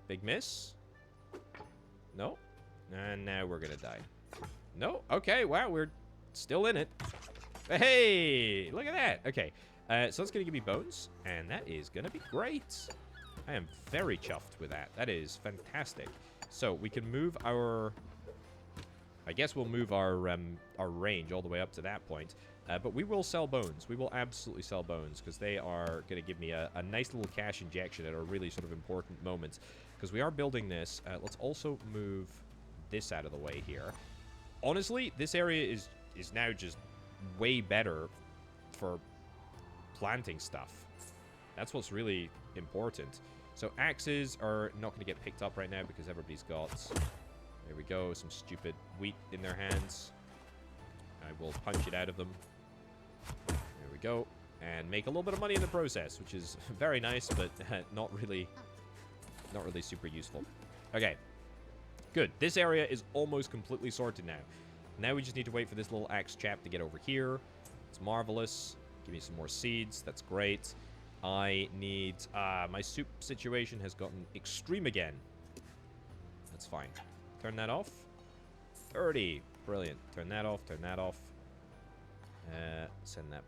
Big miss. No. And now we're going to die. No. Okay. Wow. We're still in it. Hey. Look at that. Okay. So that's going to give me bones. And that is going to be great. I am very chuffed with that. That is fantastic. So we can move our... I guess we'll move our range all the way up to that point. But we will sell bones. We will absolutely sell bones because they are going to give me a nice little cash injection at a really sort of important moment. Because we are building this. Let's also move this out of the way here. Honestly, this area is now just way better for planting stuff. That's what's really important. So axes are not going to get picked up right now because everybody's got... There we go, some stupid wheat in their hands. I will punch it out of them. There we go. And make a little bit of money in the process, which is very nice, but not really super useful. Okay. Good. This area is almost completely sorted now. Now we just need to wait for this little axe chap to get over here. It's marvelous. Give me some more seeds. That's great. I need... my soup situation has gotten extreme again. That's fine. Turn that off. 30. Brilliant. Turn that off. Turn that off. Send that.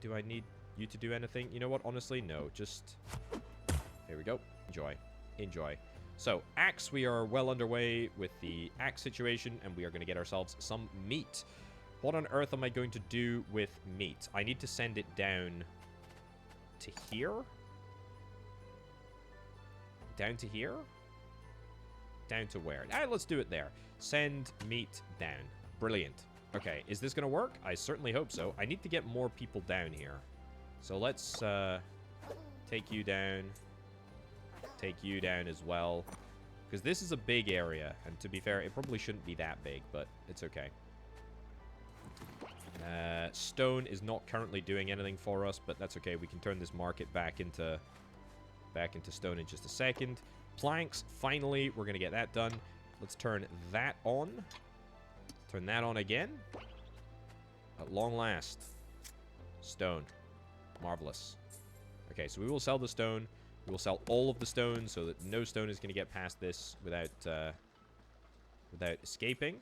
Do I need you to do anything? You know what? Honestly, no. Just... Here we go. Enjoy. Enjoy. So, axe. We are well underway with the axe situation, and we are going to get ourselves some meat. What on earth am I going to do with meat? I need to send it down to here? Down to here? Down to where? Let's do it there. Send meat down. Brilliant. Okay, is this going to work? I certainly hope so. I need to get more people down here. So let's take you down take you down as well. Because this is a big area, and to be fair, it probably shouldn't be that big, but it's okay. Stone is not currently doing anything for us, but that's okay. We can turn this market back into stone in just a second. Planks, finally, we're going to get that done. Let's turn that on. Turn that on again. At long last. Stone. Marvelous. Okay, so we will sell the stone. We will sell all of the stone so that no stone is going to get past this without escaping.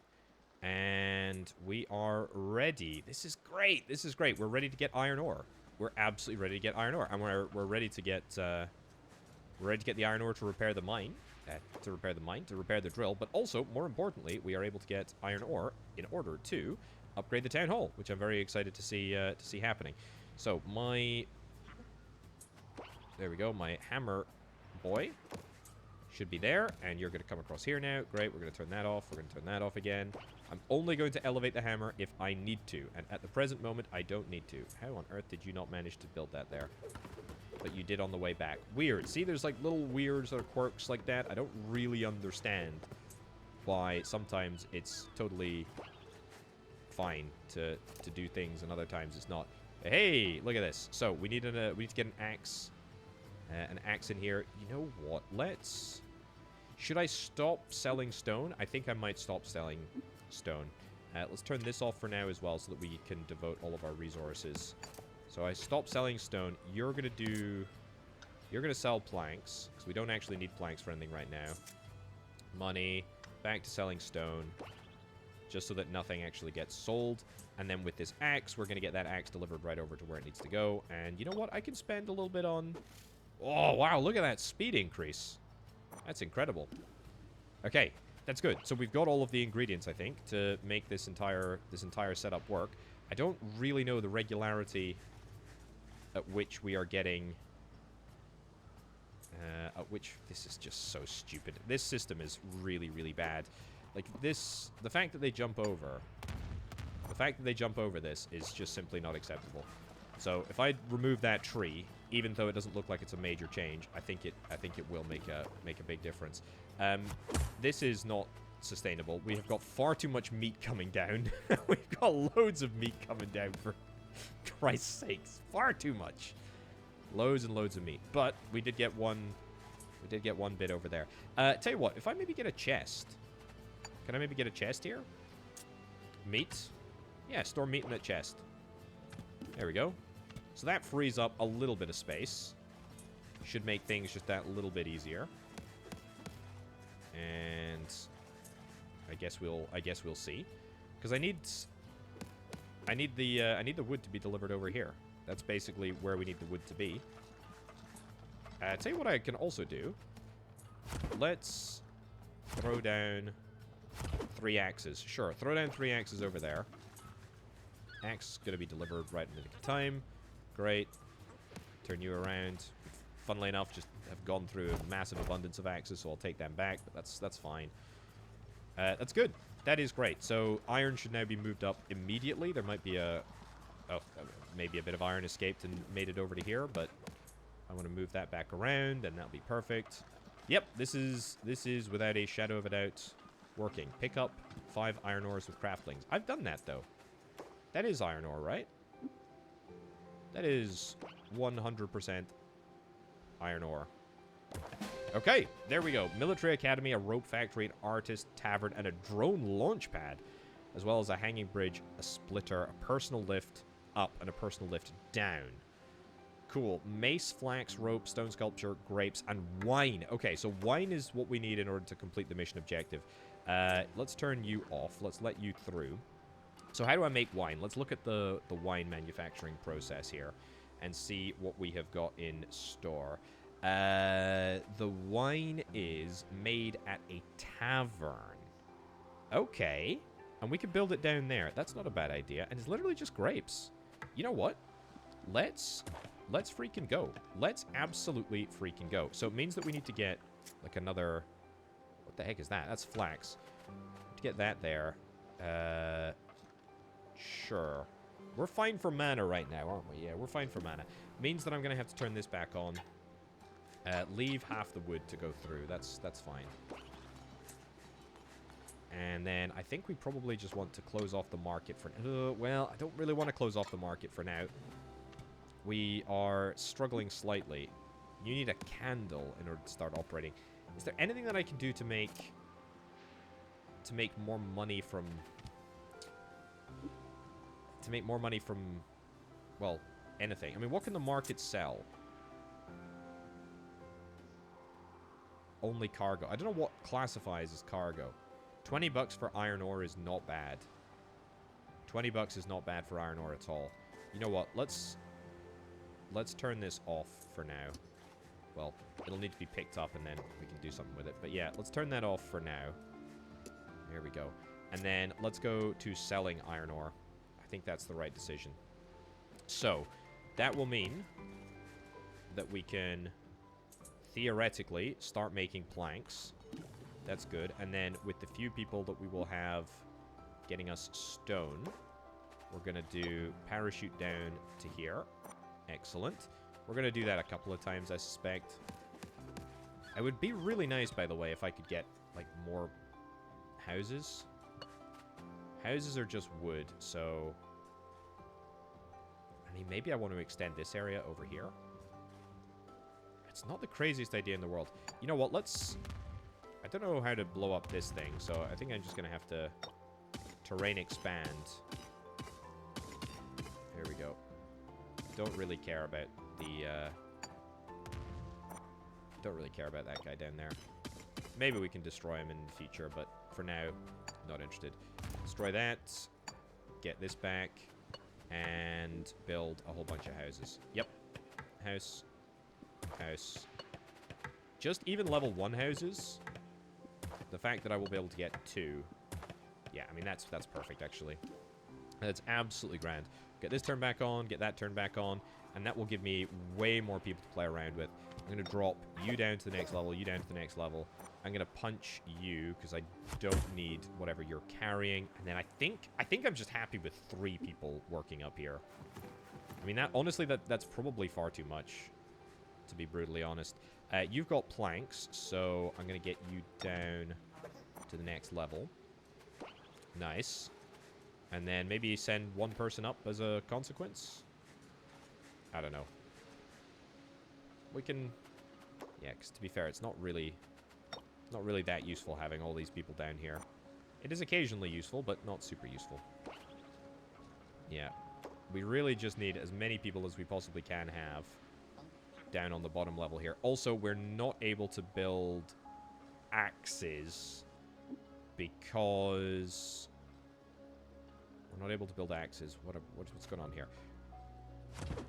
And we are ready. This is great. This is great. We're ready to get iron ore. We're absolutely ready to get iron ore. And we're ready to get the iron ore to repair the mine. To repair the drill. But also, more importantly, we are able to get iron ore in order to upgrade the town hall, which I'm very excited to see happening. So there we go, my hammer boy should be there, and you're going to come across here now. Great, we're going to turn that off. We're going to turn that off again. I'm only going to elevate the hammer if I need to, and at the present moment, I don't need to. How on earth did you not manage to build that there? But you did on the way back. Weird. See, there's like little weird sort of quirks like that. I don't really understand why sometimes it's totally fine to do things, and other times it's not. Hey, look at this. So we need to get an axe. An axe in here. You know what? Should I stop selling stone? I think I might stop selling stone. Let's turn this off for now as well so that we can devote all of our resources. So I stop selling stone. You're going to sell planks, because we don't actually need planks for anything right now. Money. Back to selling stone. Just so that nothing actually gets sold. And then with this axe, we're going to get that axe delivered right over to where it needs to go. And you know what? I can spend a little bit on... Oh, wow, look at that speed increase. That's incredible. Okay, that's good. So we've got all of the ingredients, I think, to make this entire setup work. I don't really know the regularity at which we are getting... This is just so stupid. This system is really, really bad. Like, this... The fact that they jump over... The fact that they jump over this is just simply not acceptable. So if I remove that tree, even though it doesn't look like it's a major change, I think it will make a big difference. This is not sustainable. We have got far too much meat coming down. We've got loads of meat coming down, for Christ's sakes. Far too much. Loads and loads of meat. But we did get one bit over there. Tell you what, if I maybe get a chest. Can I maybe get a chest here? Meat? Yeah, store meat in that chest. There we go. So that frees up a little bit of space. Should make things just that little bit easier. And I guess we'll see. Because I need the wood to be delivered over here. That's basically where we need the wood to be. Tell you what I can also do. Let's throw down 3 axes. Sure, throw down 3 axes over there. Axe is going to be delivered right in the nick of time. Great. Turn you around. Funnily enough, just have gone through a massive abundance of axes, so I'll take them back, but that's fine. That's good. That is great. So iron should now be moved up immediately. There might be maybe a bit of iron escaped and made it over to here, but I want to move that back around, and that'll be perfect. Yep, this is without a shadow of a doubt working. Pick up 5 iron ores with craftlings. I've done that, though. That is iron ore, right? That is 100% iron ore. Okay, there we go. Military Academy, a rope factory, an artist, tavern, and a drone launch pad, as well as a hanging bridge, a splitter, a personal lift up, and a personal lift down. Cool. Mace, flax, rope, stone sculpture, grapes, and wine. Okay, so wine is what we need in order to complete the mission objective. Let's turn you off. Let's let you through. So how do I make wine? Let's look at the wine manufacturing process here and see what we have got in store. The wine is made at a tavern. Okay. And we can build it down there. That's not a bad idea. And it's literally just grapes. You know what? Let's freaking go. Let's absolutely freaking go. So it means that we need to get like another... What the heck is that? That's flax. To get that there. Sure. We're fine for mana right now, aren't we? Yeah, we're fine for mana. Means that I'm going to have to turn this back on. Leave half the wood to go through. That's fine. And then I think we probably just want to close off the market for... well, I don't really want to close off the market for now. We are struggling slightly. You need a candle in order to start operating. Is there anything that I can do to make more money from... well, anything. I mean, what can the market sell? Only cargo. I don't know what classifies as cargo. 20 bucks for iron ore is not bad. 20 bucks is not bad for iron ore at all. You know what? Let's turn this off for now. Well, it'll need to be picked up and then we can do something with it. But yeah, let's turn that off for now. There we go. And then let's go to selling iron ore. I think that's the right decision. So, that will mean that we can theoretically start making planks. That's good. And then with the few people that we will have getting us stone, we're going to do parachute down to here. Excellent. We're going to do that a couple of times, I suspect. It would be really nice, by the way, if I could get, like, more houses. Houses are just wood, so... I mean, maybe I want to extend this area over here. It's not the craziest idea in the world. You know what, let's... I don't know how to blow up this thing, so I think I'm just going to have to terrain expand. There we go. Don't really care about the... don't really care about that guy down there. Maybe we can destroy him in the future, but for now, not interested. Destroy that. Get this back. And build a whole bunch of houses. Yep. House. House. Just even level 1 houses. The fact that I will be able to get 2. Yeah, I mean, that's perfect, actually. That's absolutely grand. Get this turned back on. Get that turned back on. And that will give me way more people to play around with. I'm going to drop you down to the next level. You down to the next level. I'm going to punch you because I don't need whatever you're carrying. And then I think I'm just happy with 3 people working up here. I mean, honestly, that's probably far too much, to be brutally honest. You've got planks, so I'm going to get you down to the next level. Nice. And then maybe send 1 person up as a consequence. I don't know. We can... Yeah, because to be fair, it's not really that useful having all these people down here. It is occasionally useful, but not super useful. Yeah. We really just need as many people as we possibly can have down on the bottom level here. Also, we're not able to build axes because... We're not able to build axes. What's going on here?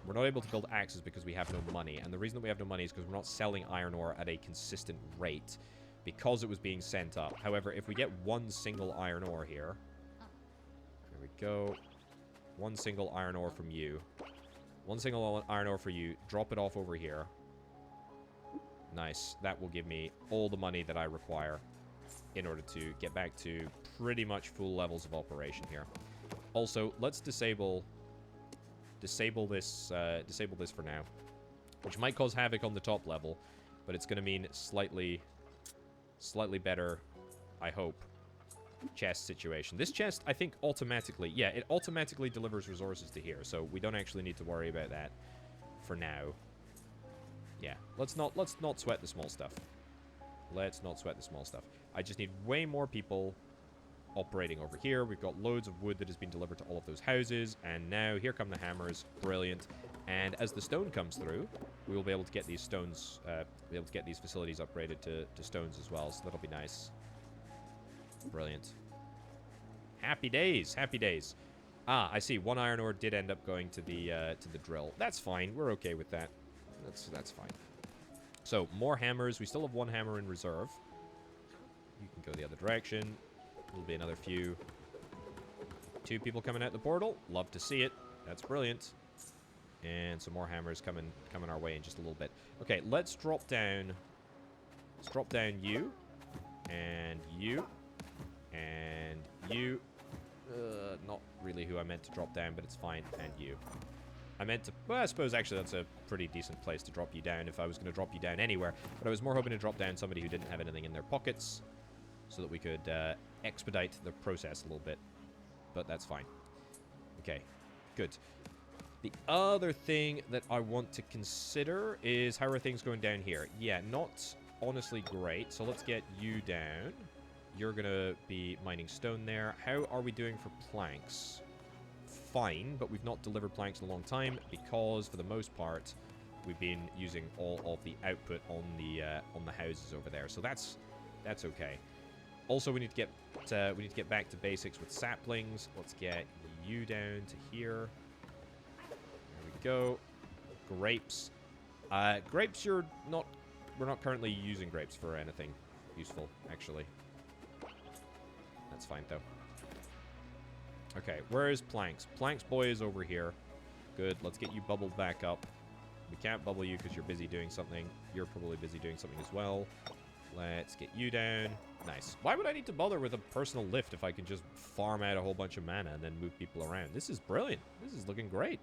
We're not able to build axes because we have no money. And the reason that we have no money is because we're not selling iron ore at a consistent rate because it was being sent up. However, if we get 1 single iron ore here. There we go. 1 single iron ore from you. 1 single iron ore for you. Drop it off over here. Nice. That will give me all the money that I require in order to get back to pretty much full levels of operation here. Also, let's disable this for now, which might cause havoc on the top level, but it's going to mean slightly better, I hope, chest situation. This chest, I think, automatically, yeah, it automatically delivers resources to here, so we don't actually need to worry about that for now. Yeah, let's not sweat the small stuff. Let's not sweat the small stuff. I just need way more people operating over here. We've got loads of wood that has been delivered to all of those houses, and now here come the hammers. Brilliant. And as the stone comes through, we will be able to get these stones, be able to get these facilities upgraded to stones as well, so that'll be nice. Brilliant. Happy days, happy days. Ah, I see. 1 iron ore did end up going to the drill. That's fine. We're okay with that. That's fine. So, more hammers. We still have 1 hammer in reserve. You can go the other direction. There'll be another few. 2 people coming out the portal. Love to see it. That's brilliant. And some more hammers coming our way in just a little bit. Okay, let's drop down. Let's drop down you. And you. And you. Not really who I meant to drop down, but it's fine. And you. I meant to... Well, I suppose actually that's a pretty decent place to drop you down if I was going to drop you down anywhere. But I was more hoping to drop down somebody who didn't have anything in their pockets so that we could expedite the process a little bit. But that's fine. Okay, good. The other thing that I want to consider is how are things going down here? Yeah, not honestly great. So let's get you down. You're going to be mining stone there. How are we doing for planks? Fine, but we've not delivered planks in a long time because, for the most part, we've been using all of the output on the houses over there. So that's okay. Also, we need to get back to basics with saplings. Let's get you down to here. There we go. Grapes. Grapes, we're not currently using grapes for anything useful, actually. That's fine, though. Okay, where is Planks? Planks boy is over here. Good, let's get you bubbled back up. We can't bubble you because you're busy doing something. You're probably busy doing something as well. Let's get you down. Nice. Why would I need to bother with a personal lift if I can just farm out a whole bunch of mana and then move people around? This is brilliant. This is looking great.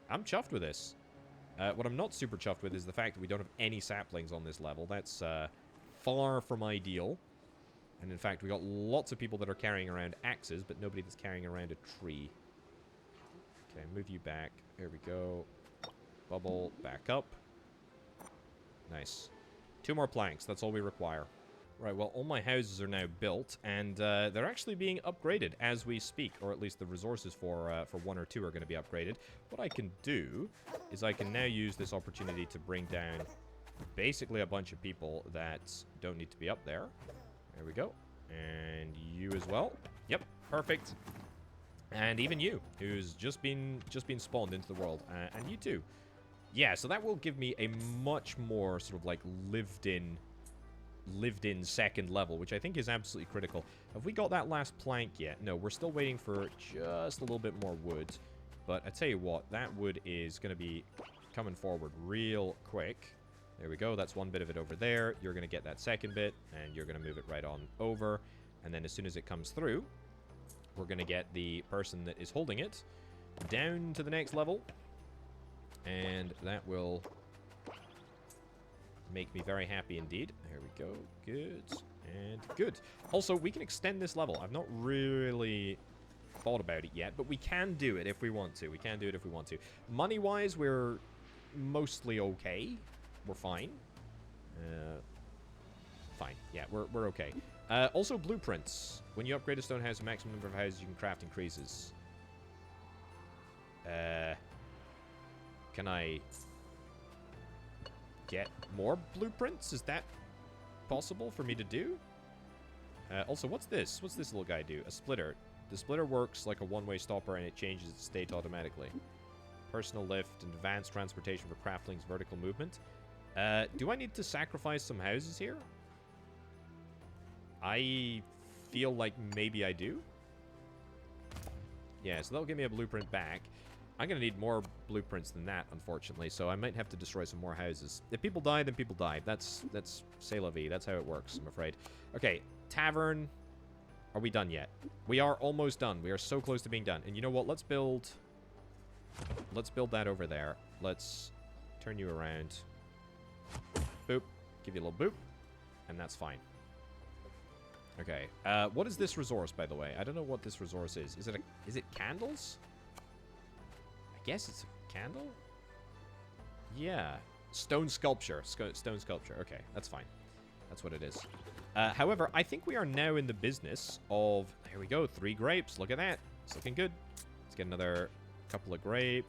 I'm chuffed with this. What I'm not super chuffed with is the fact that we don't have any saplings on this level. That's far from ideal. And in fact, we got lots of people that are carrying around axes, but nobody that's carrying around a tree. Okay, move you back. There we go. Bubble, back up. Nice. 2 more planks, that's all we require. Right, well, all my houses are now built, and they're actually being upgraded as we speak, or at least the resources for 1 or 2 are going to be upgraded. What I can do is I can now use this opportunity to bring down basically a bunch of people that don't need to be up there. There we go. And you as well. Yep, perfect. And even you, who's just been spawned into the world. And you too. Yeah, so that will give me a much more sort of like lived-in second level, which I think is absolutely critical. Have we got that last plank yet? No, we're still waiting for just a little bit more wood. But I tell you what, that wood is going to be coming forward real quick. There we go. That's one bit of it over there. You're going to get that second bit, and you're going to move it right on over. And then as soon as it comes through, we're going to get the person that is holding it down to the next level. And that will make me very happy indeed. There we go. Good. And good. Also, we can extend this level. I've not really thought about it yet, but we can do it if we want to. We can do it if we want to. Money-wise, we're mostly okay. We're fine. Fine. Yeah, we're okay. Also, blueprints. When you upgrade a stone house, the maximum number of houses you can craft increases. Can I get more blueprints? Is that possible for me to do? Also, what's this? What's this little guy do? A splitter. The splitter works like a one-way stopper and it changes its state automatically. Personal lift and advanced transportation for Craftlings vertical movement. Do I need to sacrifice some houses here? I feel like maybe I do. Yeah, so that'll give me a blueprint back. I'm going to need more blueprints than that, unfortunately, so I might have to destroy some more houses. If people die, then people die. That's c'est la vie. That's how it works, I'm afraid. Okay, tavern. Are we done yet? We are almost done. We are so close to being done. And you know what? Let's build that over there. Let's turn you around. Boop. Give you a little boop. And that's fine. Okay. What is this resource, by the way? I don't know what this resource is. Is it candles? I guess it's a candle? Yeah. Stone sculpture. Stone sculpture. Okay, that's fine. That's what it is. However, I think we are now in the business of... There we go. 3 grapes. Look at that. It's looking good. Let's get another couple of grape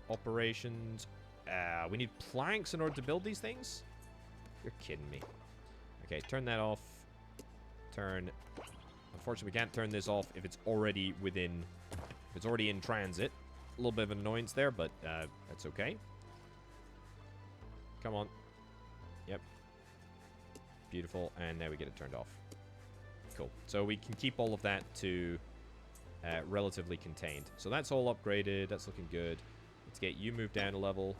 operations. We need planks in order to build these things? You're kidding me. Okay, turn that off. Turn... Unfortunately, we can't turn this off if it's already within... If it's already in transit. A little bit of an annoyance there, but that's okay. Come on. Yep. Beautiful. And now we get it turned off. Cool. So we can keep all of that to relatively contained. So that's all upgraded. That's looking good. Let's get you moved down a level.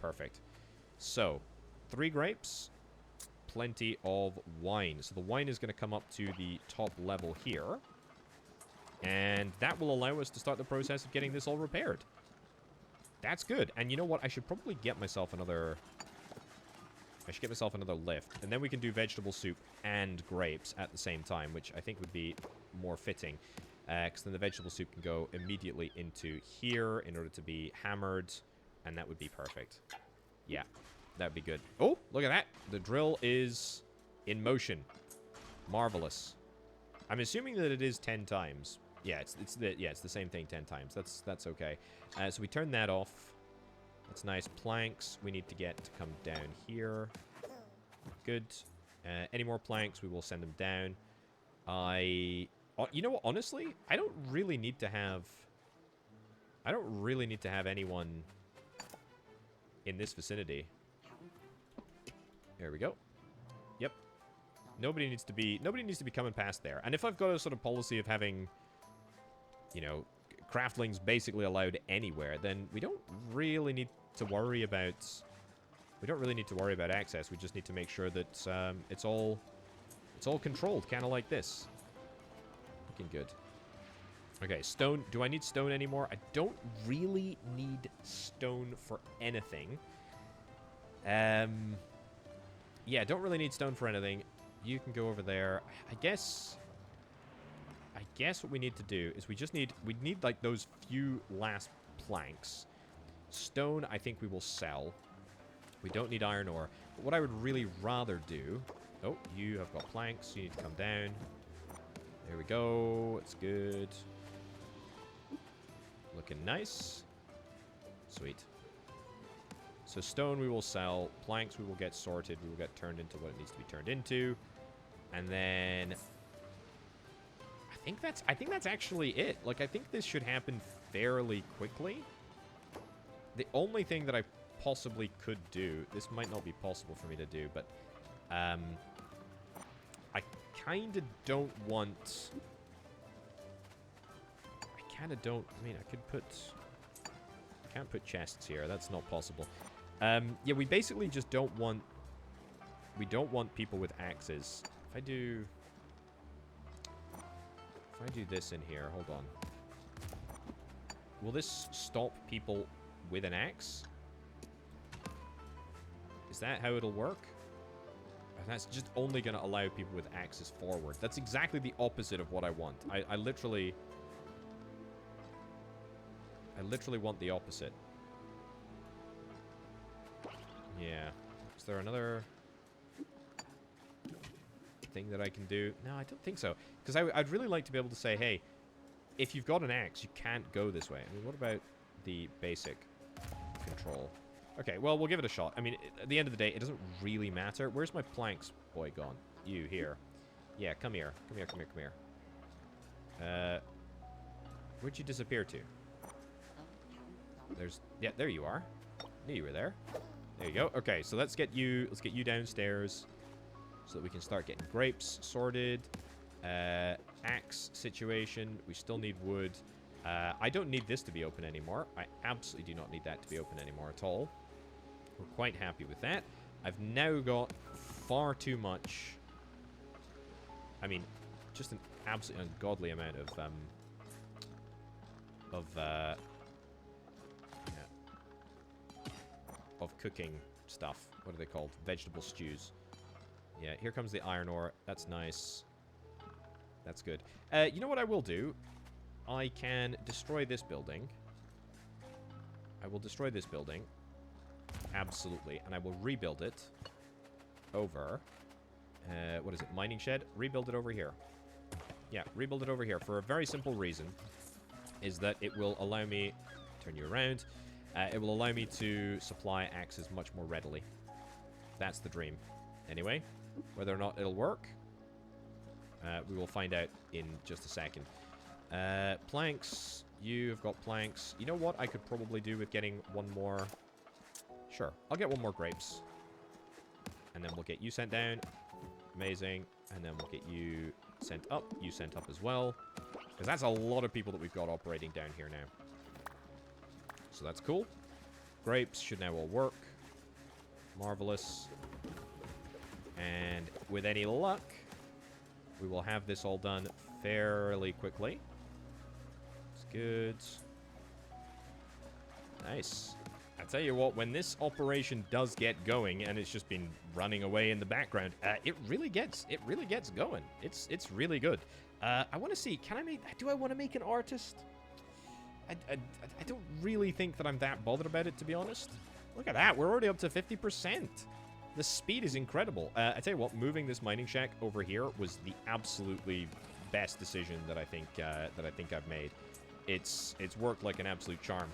Perfect. So, 3 grapes. Plenty of wine. So the wine is going to come up to the top level here. And that will allow us to start the process of getting this all repaired. That's good. And you know what? I should probably get myself another... I should get myself another lift. And then we can do vegetable soup and grapes at the same time, which I think would be more fitting. Because then the vegetable soup can go immediately into here in order to be hammered. And that would be perfect. Yeah, that would be good. Oh, look at that. The drill is in motion. Marvelous. I'm assuming that it is 10 times. Yeah, it's the same thing 10 times. That's okay. So we turn that off. That's nice. Planks we need to get to come down here. Good. Any more planks, we will send them down. You know what, honestly, I don't really need to have anyone in this vicinity. There we go. Yep. Nobody needs to be coming past there. And if I've got a sort of policy of having, you know, craftlings basically allowed anywhere, then we don't really need to worry about access. We just need to make sure that it's all controlled, kind of like this. Looking good. Okay, stone. Do I need stone anymore? I don't really need stone for anything. Yeah, don't really need stone for anything. You can go over there. I guess what we need to do is we need like those few last planks. Stone, I think we will sell. We don't need iron ore. But what I would really rather do... Oh, you have got planks. You need to come down. There we go. It's good. Looking nice. Sweet. So stone we will sell. Planks we will get sorted. We will get turned into what it needs to be turned into. And then... I think that's actually it. Like, I think this should happen fairly quickly. The only thing that I possibly could do... This might not be possible for me to do, but... I kind of don't want... I mean, I could put... I can't put chests here. That's not possible. Yeah, we basically just don't want... We don't want people with axes. If I do this in here, hold on. Will this stop people with an axe? Is that how it'll work? And that's just only going to allow people with axes forward. That's exactly the opposite of what I want. I literally want the opposite. Yeah. Is there another thing that I can do? No, I don't think so. Because I'd really like to be able to say, hey, if you've got an axe, you can't go this way. I mean, what about the basic control? Okay, well, we'll give it a shot. I mean, at the end of the day, it doesn't really matter. Where's my planks boy gone? You, here. Yeah, come here. Come here, come here, come here. Where'd you disappear to? Yeah, there you are. Knew you were there. There you go. Okay, so let's get you downstairs so that we can start getting grapes sorted. Axe situation. We still need wood. I don't need this to be open anymore. I absolutely do not need that to be open anymore at all. We're quite happy with that. I've now got far too much... I mean, just an absolutely ungodly amount of cooking stuff. What are they called? Vegetable stews. Yeah, here comes the iron ore. That's nice. That's good. You know what I will do? I can destroy this building. I will destroy this building. Absolutely. And I will rebuild it over... what is it? Mining shed? Rebuild it over here. Yeah, rebuild it over here. For a very simple reason. Is that it will allow me... Turn you around. It will allow me to supply axes much more readily. That's the dream. Anyway, whether or not it'll work, we will find out in just a second. Planks. You have got planks. You know what I could probably do with getting one more... Sure, I'll get one more grapes. And then we'll get you sent down. Amazing. And then we'll get you sent up. You sent up as well. Because that's a lot of people that we've got operating down here now. So that's cool. Grapes should now all work. Marvelous. And with any luck, we will have this all done fairly quickly. It's good. Nice. I tell you what, when this operation does get going, and it's just been running away in the background, it really gets going. It's really good. I want to see, do I want to make an artist? I don't really think that I'm that bothered about it, to be honest. Look at that, we're already up to 50%. The speed is incredible. I tell you what, moving this mining shack over here was the absolutely best decision that I think I've made. It's worked like an absolute charm.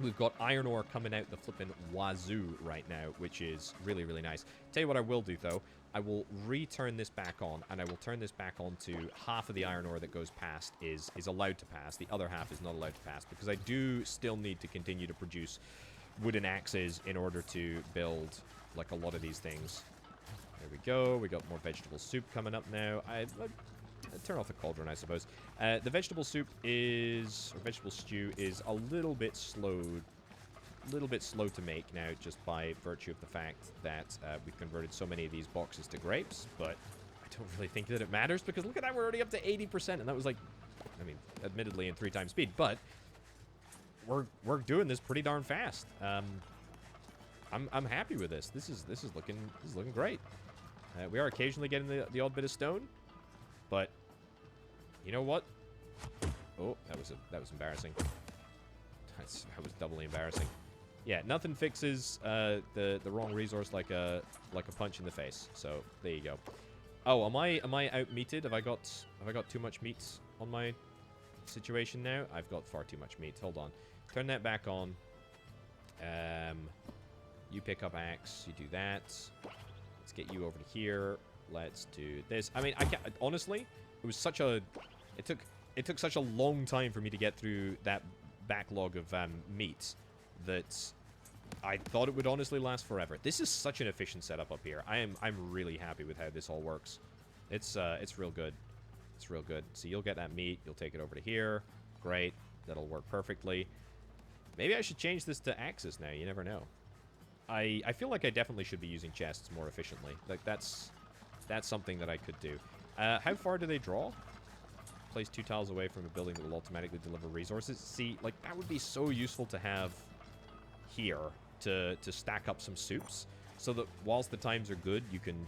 We've got iron ore coming out the flippin' wazoo right now, which is really, really nice. Tell you what I will do, though. I will return this back on, and I will turn this back on to half of the iron ore that goes past is allowed to pass. The other half is not allowed to pass, because I do still need to continue to produce wooden axes in order to build, like, a lot of these things. There we go. We got more vegetable soup coming up now. I turn off the cauldron, I suppose. The vegetable soup is, or vegetable stew is a little bit slow to make now, just by virtue of the fact that we've converted so many of these boxes to grapes, but I don't really think that it matters, because look at that, we're already up to 80%, and that was like, I mean, admittedly in 3 times speed, but we're doing this pretty darn fast. I'm happy with this. This is looking great. We are occasionally getting the odd bit of stone, but you know what? Oh, that was embarrassing. That was doubly embarrassing. Yeah, nothing fixes the wrong resource like a punch in the face. So there you go. Oh, am I out-meated? Have I got too much meat on my situation now? I've got far too much meat. Hold on. Turn that back on. You pick up axe. You do that. Let's get you over to here. Let's do this. I mean, I can't, honestly, it was such a... It took such a long time for me to get through that backlog of meat that I thought it would honestly last forever. This is such an efficient setup up here. I'm really happy with how this all works. It's real good. It's real good. So you'll get that meat. You'll take it over to here. Great. That'll work perfectly. Maybe I should change this to axes now. You never know. I feel like I definitely should be using chests more efficiently. Like, that's something that I could do. How far do they draw? Place 2 tiles away from a building that will automatically deliver resources. See, like, that would be so useful to have here to stack up some soups, so that whilst the times are good, you can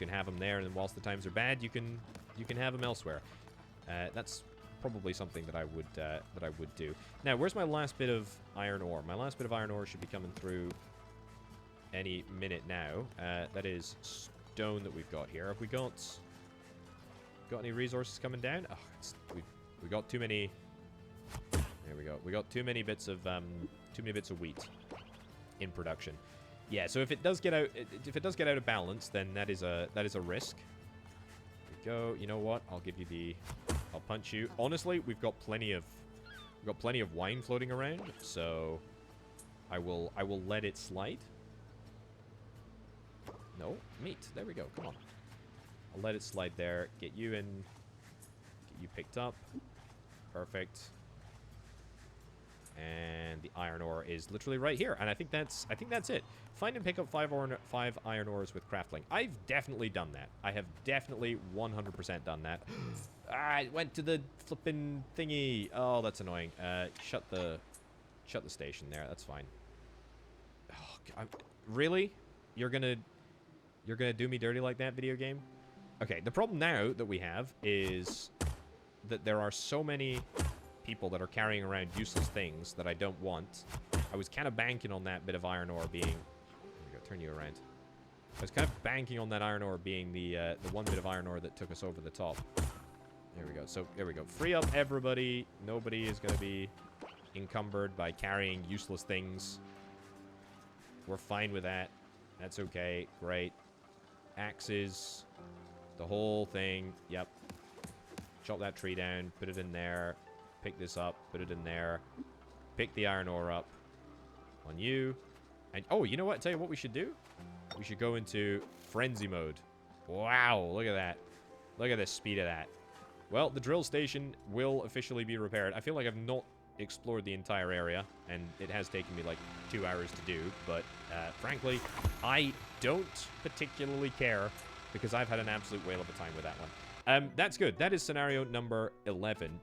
have them there, and then whilst the times are bad, you can have them elsewhere. That's probably something that I would do. Now, where's my last bit of iron ore? My last bit of iron ore should be coming through any minute now. That is stone that we've got here. Have we got any resources coming down? Oh, we got too many. There we go. We got too many bits of wheat in production. Yeah. So if it does get out of balance, then that is a risk. There we go. You know what? I'll give you I'll punch you. Honestly, we've got plenty of wine floating around, so I will let it slide. No, meat. There we go. Come on. I'll let it slide there. Get you in. Get you picked up. Perfect. And the iron ore is literally right here. And I think that's it. Find and pick up 5 iron ores with Craftling. I've definitely done that. I have definitely 100% done that. It went to the flippin' thingy. Oh, that's annoying. Shut the station there. That's fine. Oh, God. Really? You're gonna do me dirty like that, video game? Okay, the problem now that we have is that there are so many people that are carrying around useless things that I don't want. I was kind of banking on that bit of iron ore being... There we go, turn you around. I was kind of banking on that iron ore being the one bit of iron ore that took us over the top. There we go. So, there we go. Free up everybody. Nobody is going to be encumbered by carrying useless things. We're fine with that. That's okay. Great. Axes. The whole thing. Yep. Chop that tree down. Put it in there. Pick this up. Put it in there. Pick the iron ore up. On you. And, oh, you know what? Tell you what we should do? We should go into frenzy mode. Wow. Look at that. Look at the speed of that. Well, the drill station will officially be repaired. I feel like I've not explored the entire area, and it has taken me like 2 hours to do, but frankly, I don't particularly care, because I've had an absolute whale of a time with that one. That's good. That is scenario number 11.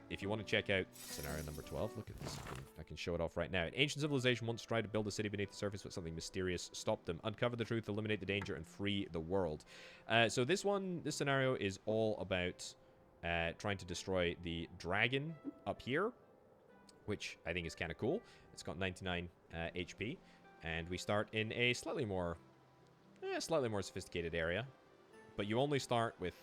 If you want to check out scenario number 12, look at this. I can show it off right now. An ancient civilization once tried to build a city beneath the surface, but something mysterious stopped them. Uncover the truth, eliminate the danger, and free the world. So this scenario is all about trying to destroy the dragon up here, which I think is kind of cool. It's got 99 HP, and we start in a slightly more sophisticated area. But you only start with,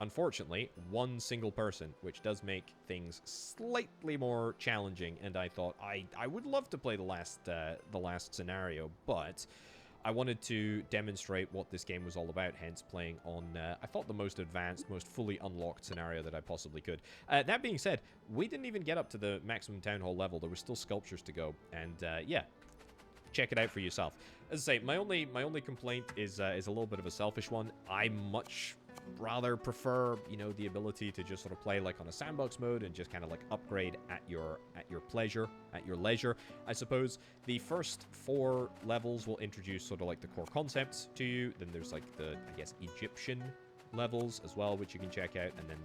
unfortunately, one single person, which does make things slightly more challenging. And I thought I would love to play the last scenario, but I wanted to demonstrate what this game was all about, hence playing on, I thought, the most advanced, most fully unlocked scenario that I possibly could. That being said, we didn't even get up to the maximum town hall level. There were still sculptures to go, and yeah, check it out for yourself. As I say, my only complaint is a little bit of a selfish one. I much rather prefer, you know, the ability to just sort of play like on a sandbox mode and just kind of like upgrade at your pleasure, at your leisure, I suppose. The first 4 levels will introduce sort of like the core concepts to you. Then there's like the, I guess, Egyptian levels as well, which you can check out, and then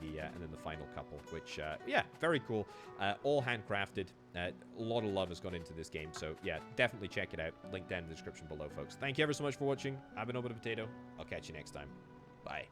the final couple, which yeah, very cool. All handcrafted. A lot of love has gone into this game, so yeah, definitely check it out. Link down in the description below, folks. Thank you ever so much for watching. I've been Orbital Potato. I'll catch you next time. Bye.